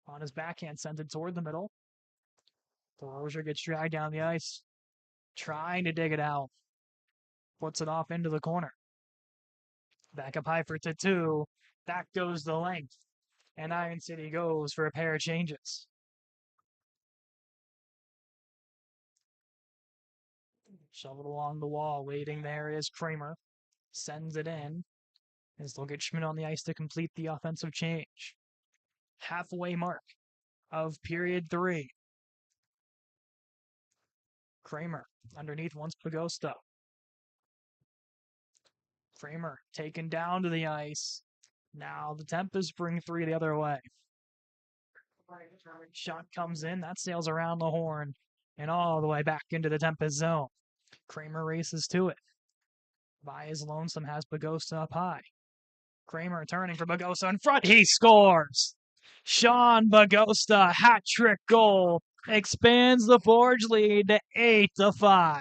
on his backhand, sends it toward the middle. Delosier gets dragged down the ice. Trying to dig it out. Puts it off into the corner. Back up high for Tattoo. Back goes the length. And Iron City goes for a pair of changes. Shoveled along the wall. Waiting there is Kramer. Sends it in. As they'll get Schmidt on the ice to complete the offensive change. Halfway mark of period 3. Kramer underneath once Pagosta. Kramer taken down to the ice. Now the Tempest bring 3 the other way. Shot comes in. That sails around the horn and all the way back into the Tempest zone. Kramer races to it. By his lonesome has Pagosta up high. Kramer turning for Pagosta in front. He scores! Sean Pagosta, hat-trick goal. Expands the Forge lead to 8-5.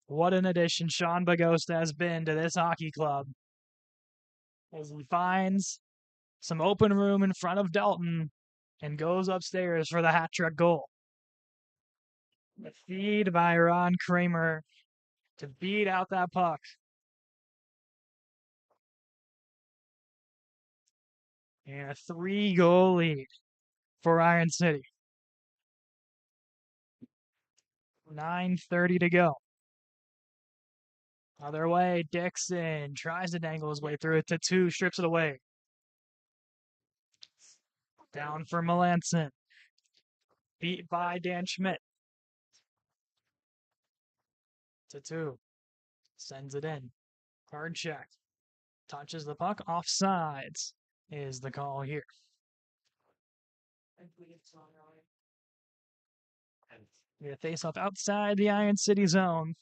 What an addition Sean Pagosta has been to this hockey club. As he finds some open room in front of Dalton and goes upstairs for the hat-trick goal. The feed by Ron Kramer to beat out that puck. And a 3-goal lead for Iron City. 9:30 to go. Other way, Dixon tries to dangle his way through it. Tattoo strips it away. Down for Melanson. Beat by Dan Schmidt. Tattoo sends it in. Hard check. Touches the puck. Offsides is the call here. We have face off outside the Iron City zone.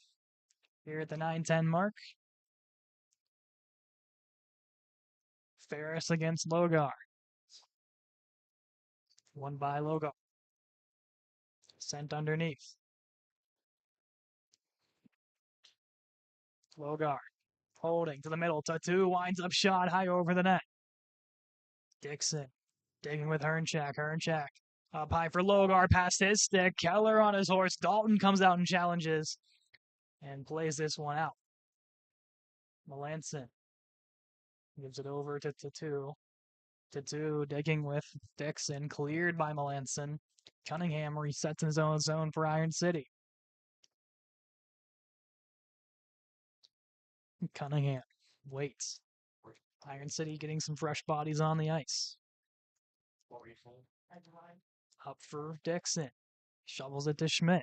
Here at the 9:10 mark. Ferris against Logar. One by Logar. Sent underneath. Logar holding to the middle. Tattoo winds up shot high over the net. Dixon digging with Hernchak. Hernchak up high for Logar, past his stick. Keller on his horse. Dalton comes out and challenges and plays this one out. Melanson gives it over to Tattoo. Tattoo digging with Dixon, cleared by Melanson. Cunningham resets in his own zone for Iron City. Cunningham waits. Iron City getting some fresh bodies on the ice. Up for Dixon. Shovels it to Schmidt.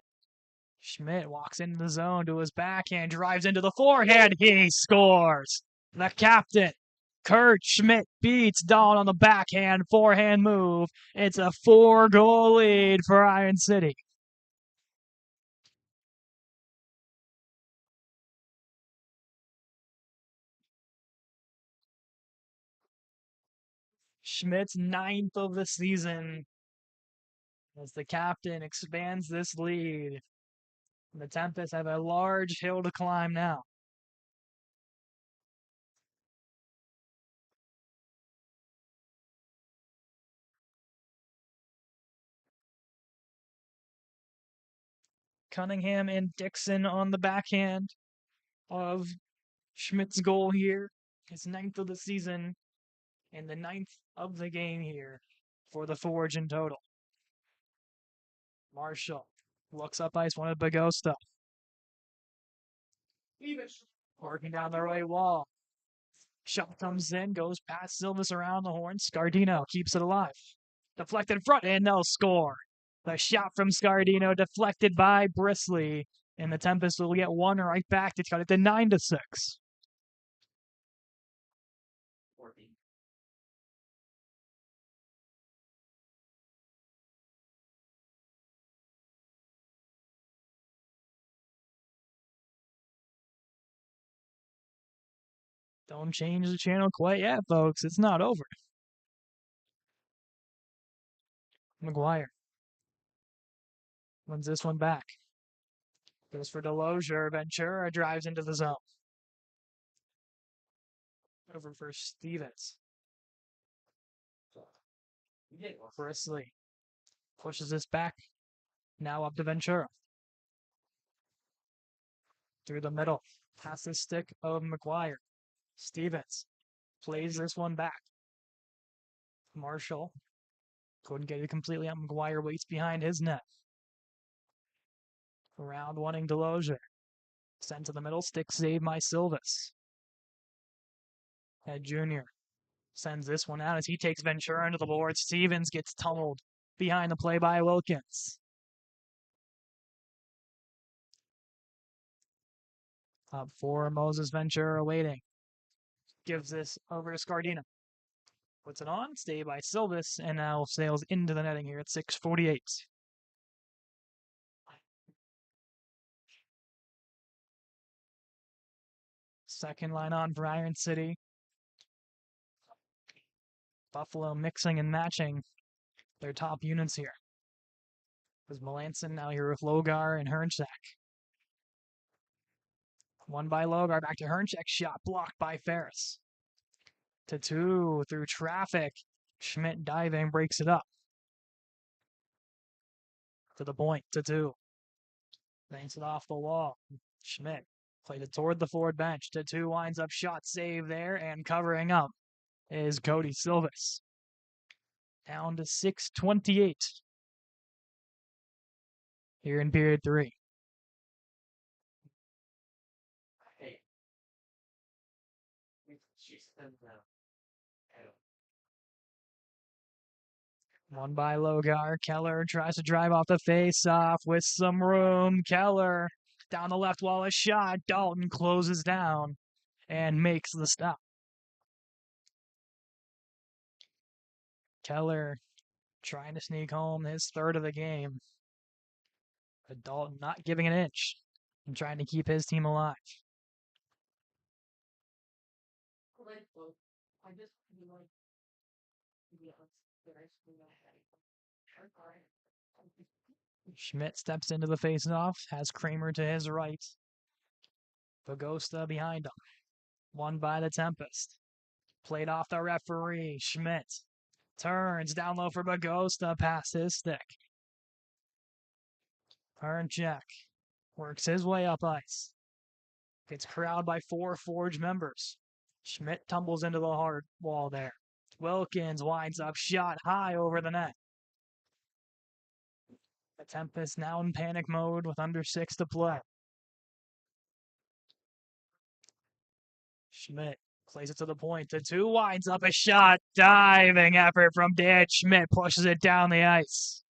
Schmidt walks into the zone to his backhand, drives into the forehand. He scores. The captain, Kurt Schmidt, beats Dawn on the backhand forehand move. It's a 4-goal lead for Iron City. Schmidt's 9th of the season as the captain expands this lead. The Tempest have a large hill to climb now. Cunningham and Dixon on the backhand of Schmidt's goal here. His 9th of the season and the 9th of the game here for the Forge in total. Marshall looks up ice, one of Bagosta. Working down the right wall. Shot comes in, goes past Silvis around the horn. Scardino keeps it alive. Deflected in front, and they'll score. The shot from Scardino deflected by Brisley, and the Tempest will get one right back to cut it to 9-6. Don't change the channel quite yet, folks. It's not over. McGuire wins this one back. Goes for Delosier. Ventura drives into the zone. Over for Stevens. Brisley pushes this back. Now up to Ventura. Through the middle. Past the stick of McGuire. Stevens plays this one back. Marshall couldn't get it completely out. McGuire waits behind his net. Around wanting Delosier. Sent to the middle. Stick save by Silvis. Ed Jr. sends this one out as he takes Ventura into the board. Stevens gets tumbled behind the play by Wilkins. Up for Moses Ventura waiting. Gives this over to Scardino. Puts it on, stay by Silvis, and now sails into the netting here at 6:48. Second line on for Iron City. Buffalo mixing and matching their top units here. There's Melanson now here with Logar and Hernchak. One by Logar, back to Hernchak, shot blocked by Ferris. Tattoo through traffic. Schmidt diving, breaks it up. To the point, Tattoo. Banks it off the wall. Schmidt played it toward the forward bench. Tattoo winds up shot save there, and covering up is Cody Silvis. Down to 6:28 here in period 3. One by Logar. Keller tries to drive off the face-off with some room. Keller down the left wall, a shot. Dalton closes down and makes the stop. Keller trying to sneak home his third of the game. But Dalton not giving an inch and trying to keep his team alive. Schmidt steps into the face-off, has Kramer to his right. Pagosta behind him. Won by the Tempest. Played off the referee. Schmidt turns down low for Pagosta. Past his stick. Turn check. Works his way up ice. Gets corralled by 4 Forge members. Schmidt tumbles into the hard wall there. Wilkins winds up, shot high over the net. The Tempest now in panic mode with under 6 to play. Schmidt plays it to the point. The 2 winds up a shot. Diving effort from Dan Schmidt pushes it down the ice.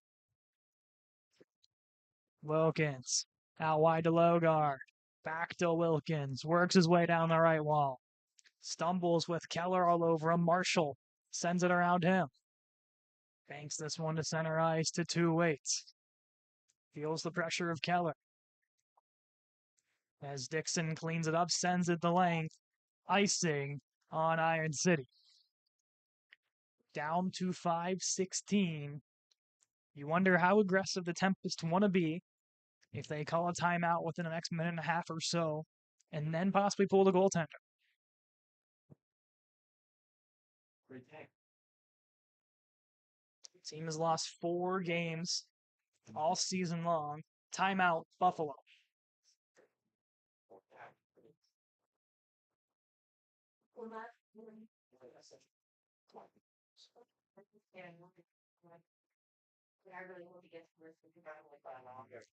Wilkins out wide to Logard. Back to Wilkins. Works his way down the right wall. Stumbles with Keller all over him. Marshall sends it around him. Banks this one to center ice to 2 Waits. Feels the pressure of Keller. As Dixon cleans it up, sends it the length. Icing on Iron City. Down to 5:16. You wonder how aggressive the Tempest want to be if they call a timeout within the next minute and a half or so, and then possibly pull the goaltender. The team has lost 4 games all season long. Timeout, Buffalo.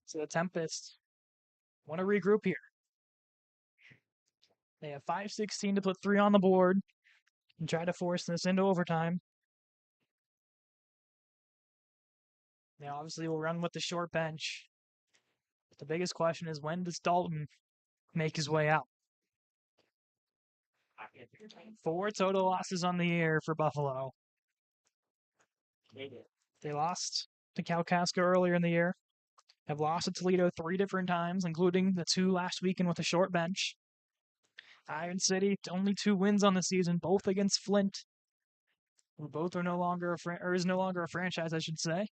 So the Tempest want to regroup here. They have 5:16 to put 3 on the board and try to force this into overtime. They obviously will run with the short bench. But the biggest question is, when does Dalton make his way out? 4 total losses on the year for Buffalo. They lost to Kalkaska earlier in the year. Have lost to Toledo 3 different times, including the 2 last weekend with a short bench. Iron City, only 2 wins on the season, both against Flint. Who both are no longer is no longer a franchise, I should say.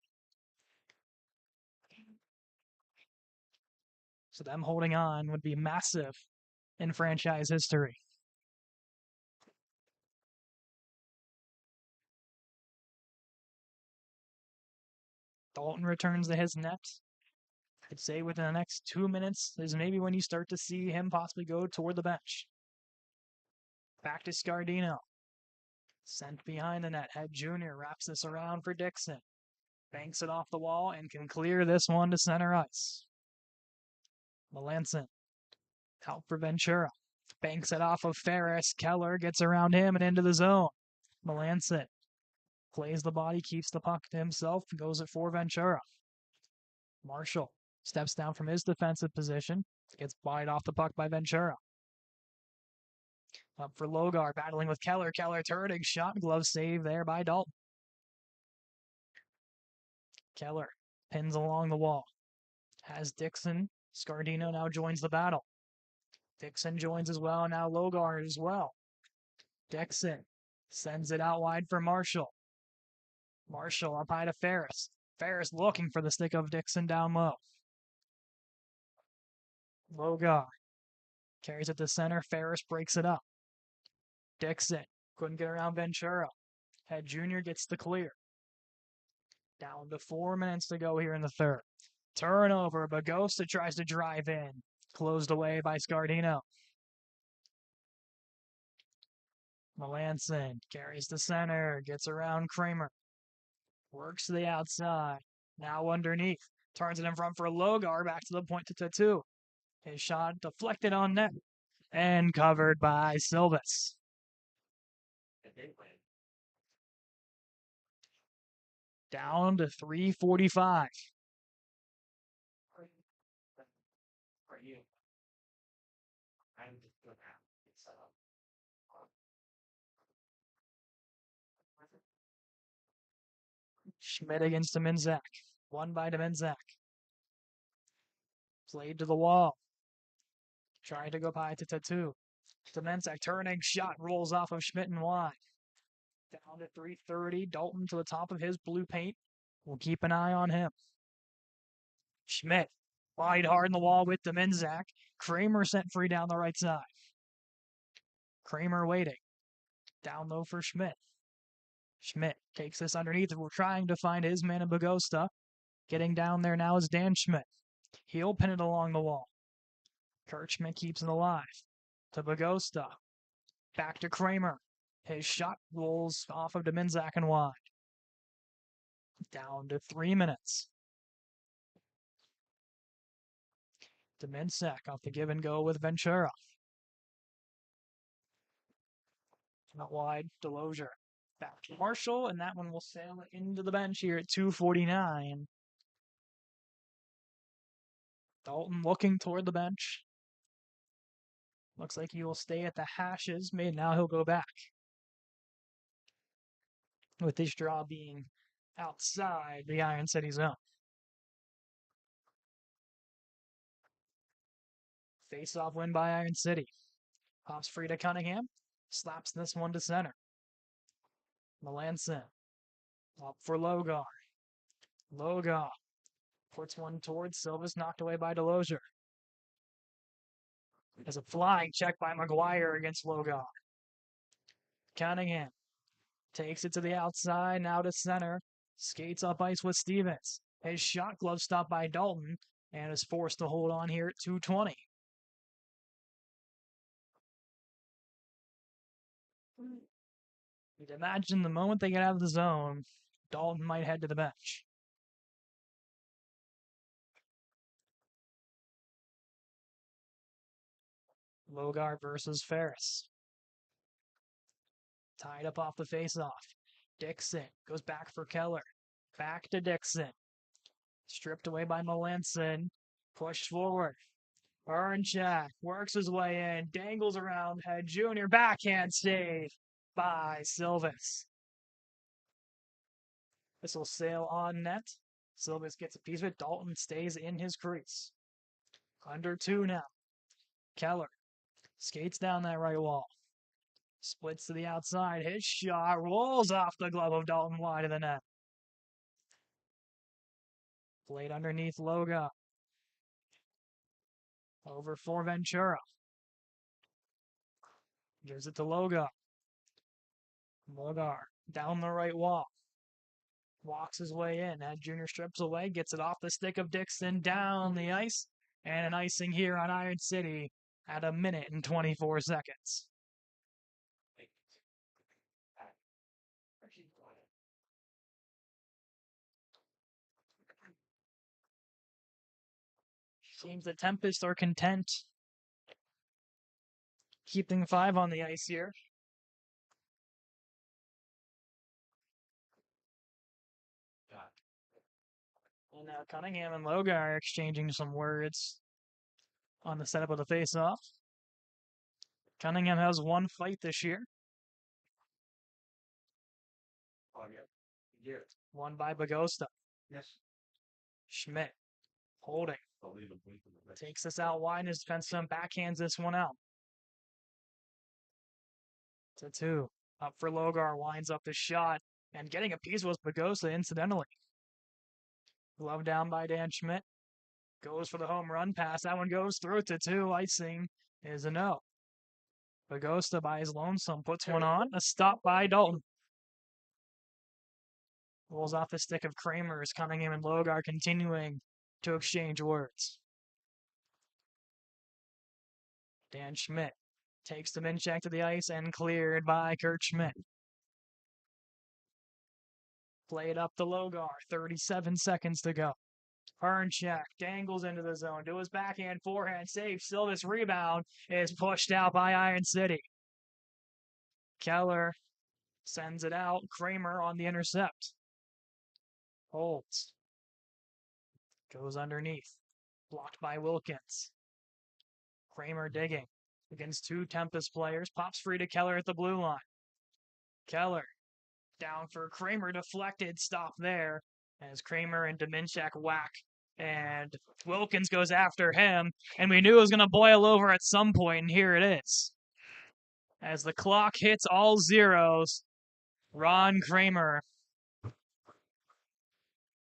So them holding on would be massive in franchise history. Dalton returns to his net. I'd say within the next 2 minutes is maybe when you start to see him possibly go toward the bench. Back to Scardino. Sent behind the net. Head Jr. wraps this around for Dixon. Banks it off the wall and can clear this one to center ice. Melanson out for Ventura. Banks it off of Ferris. Keller gets around him and into the zone. Melanson plays the body, keeps the puck to himself, goes it for Ventura. Marshall steps down from his defensive position, gets wide off the puck by Ventura. Up for Logar, battling with Keller. Keller turning, shot, glove save there by Dalton. Keller pins along the wall. Has Dixon. Scardino now joins the battle. Dixon joins as well, now Logar as well. Dixon sends it out wide for Marshall. Marshall up high to Ferris. Ferris looking for the stick of Dixon down low. Logar carries it to center. Ferris breaks it up. Dixon couldn't get around Ventura. Head Jr. gets the clear. Down to 4 minutes to go here in the third. Turnover. Bagosta tries to drive in. Closed away by Scardino. Melanson carries to center. Gets around Kramer. Works to the outside. Now underneath. Turns it in front for Logar. Back to the point to Tattoo. His shot deflected on net. And covered by Silvis. Down to 3:45. Schmidt against Dominzak. Won by Dominzak. Played to the wall. Trying to go by to Tattoo. Dominzak turning, shot rolls off of Schmidt and wide. Down to 3:30. Dalton to the top of his blue paint. We'll keep an eye on him. Schmidt Wide hard in the wall with Dominzak. Kramer sent free down the right side. Kramer waiting. Down low for Schmidt. Schmidt takes this underneath. We're trying to find his man in Bagosta. Getting down there now is Dan Schmidt. He'll pin it along the wall. Kurt Schmidt keeps it alive. To Bagosta. Back to Kramer. His shot rolls off of Dominzak and wide. Down to 3 minutes. Dominzak off the give and go with Ventura. Not wide, Delosier. Back to Marshall, and that one will sail into the bench here at 2:49. Dalton looking toward the bench. Looks like he will stay at the hashes. Maybe now he'll go back. With this draw being outside the Iron City zone. Face-off win by Iron City. Pops free to Cunningham. Slaps this one to center. Melanson. Up for Logar. Logar. Puts one towards Silvas, knocked away by Delosier. There's a flying check by McGuire against Logar. Cunningham. Takes it to the outside, now to center. Skates up ice with Stevens. His shot glove stopped by Dalton and is forced to hold on here at 2:20. You'd imagine the moment they get out of the zone, Dalton might head to the bench. Logar versus Ferris. Tied up off the face-off. Dixon goes back for Keller. Back to Dixon. Stripped away by Melanson. Pushed forward. Burnchak works his way in. Dangles around head. Junior backhand save by Silvas. This will sail on net. Silvas gets a piece of it. Dalton stays in his crease. Under 2 now. Keller skates down that right wall. Splits to the outside. His shot rolls off the glove of Dalton wide of the net. Played underneath Loga. Over for Ventura. Gives it to Loga. Logar down the right wall. Walks his way in. That Junior strips away. Gets it off the stick of Dixon down the ice. And an icing here on Iron City at 1 minute and 24 seconds. Seems the Tempest are content keeping 5 on the ice here. And now Cunningham and Logar are exchanging some words on the setup of the face-off. Cunningham has 1 fight this year. Won by Bagosta. Yes. Schmidt holding. Takes this out wide, and his defenseman backhands this one out. To 2. Up for Logar, winds up the shot, and getting a piece was Bagosta, incidentally. Glove down by Dan Schmidt. Goes for the home run pass. That one goes through to 2. Icing is a no. Bagosta by his lonesome puts one on. A stop by Dalton. Rolls off the stick of Kramer as Cunningham and Logar continuing to exchange words. Dan Schmidt takes the min check to the ice and cleared by Kurt Schmidt. Played up to Logar. 37 seconds to go. Burnchak dangles into the zone. To his backhand, forehand save. Silvas rebound is pushed out by Iron City. Keller sends it out. Kramer on the intercept. Holds. Goes underneath. Blocked by Wilkins. Kramer digging against 2 Tempest players. Pops free to Keller at the blue line. Keller down for Kramer. Deflected. Stop there as Kramer and Dominzak whack. And Wilkins goes after him. And we knew it was going to boil over at some point. And here it is. As the clock hits all zeros, Ron Kramer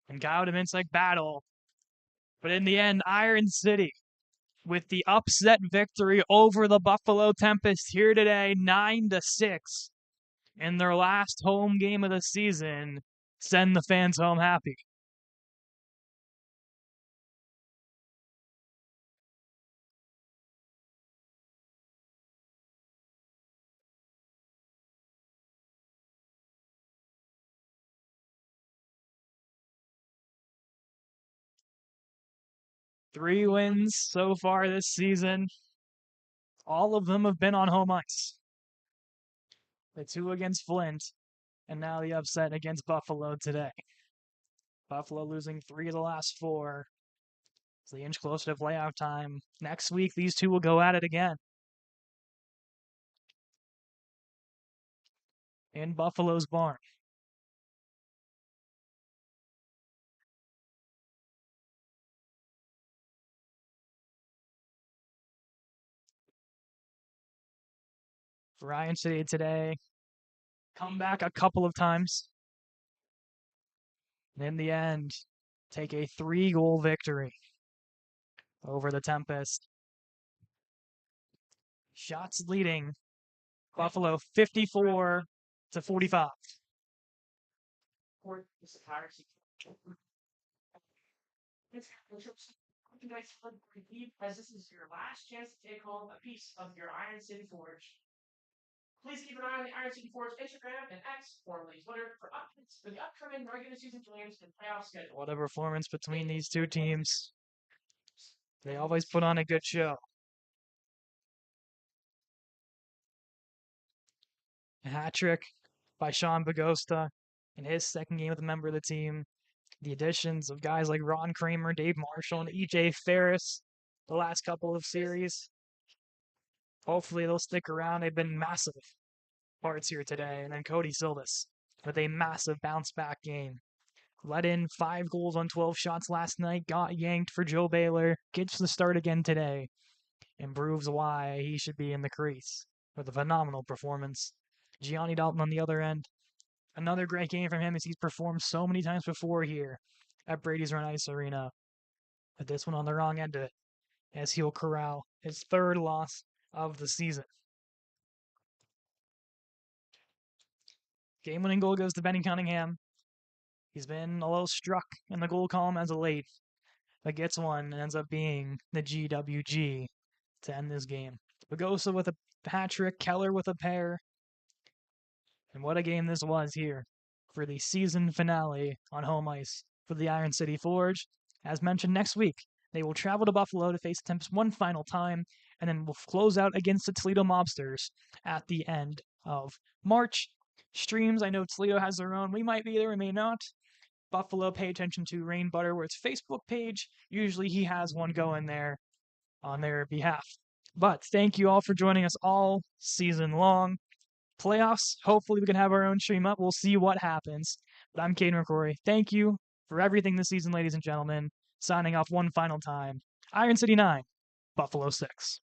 and Kyle Dominzak battle But in the end, Iron City with the upset victory over the Buffalo Tempest here today, 9-6, in their last home game of the season, send the fans home happy. Three wins so far this season. All of them have been on home ice. The two against Flint, and now the upset against Buffalo today. Buffalo losing 3 of the last 4. It's the inch closer to playoff time. Next week, these two will go at it again. In Buffalo's barn. Ryan City today, come back a couple of times. And in the end, take a 3-goal victory over the Tempest. Shots leading Buffalo 54-45. As this is your last chance to take home a piece of your Iron City Forge. Please keep an eye on the Iron City Forge Instagram and X, formerly Twitter, for updates for the upcoming regular season games and playoff schedule. What a performance between these two teams. They always put on a good show. A hat trick by Sean Bagosta in his second game with a member of the team. The additions of guys like Ron Kramer, Dave Marshall, and EJ Ferris the last couple of series. Hopefully they'll stick around. They've been massive parts here today. And then Cody Silvas with a massive bounce back game. Let in 5 goals on 12 shots last night, got yanked for Joe Baylor, gets the start again today, and proves why he should be in the crease with a phenomenal performance. Gianni Dalton on the other end, another great game from him as he's performed so many times before here at Brady's Run Ice Arena. But this one on the wrong end of it, as he'll corral his 3rd loss of the season. Game-winning goal goes to Benny Cunningham. He's been a little struck in the goal column as of late, but gets one and ends up being the GWG to end this game. Bagosa with a hat trick, Keller with a pair. And what a game this was here for the season finale on home ice for the Iron City Forge. As mentioned, next week, they will travel to Buffalo to face Tempest one final time, and then we'll close out against the Toledo Mobsters at the end of March. Streams, I know Toledo has their own. We might be there, we may not. Buffalo, pay attention to Rain Butterworth's Facebook page. Usually he has one going there on their behalf. But thank you all for joining us all season long. Playoffs, hopefully we can have our own stream up. We'll see what happens. But I'm Caden McCrory. Thank you for everything this season, ladies and gentlemen. Signing off one final time. Iron City 9, Buffalo 6.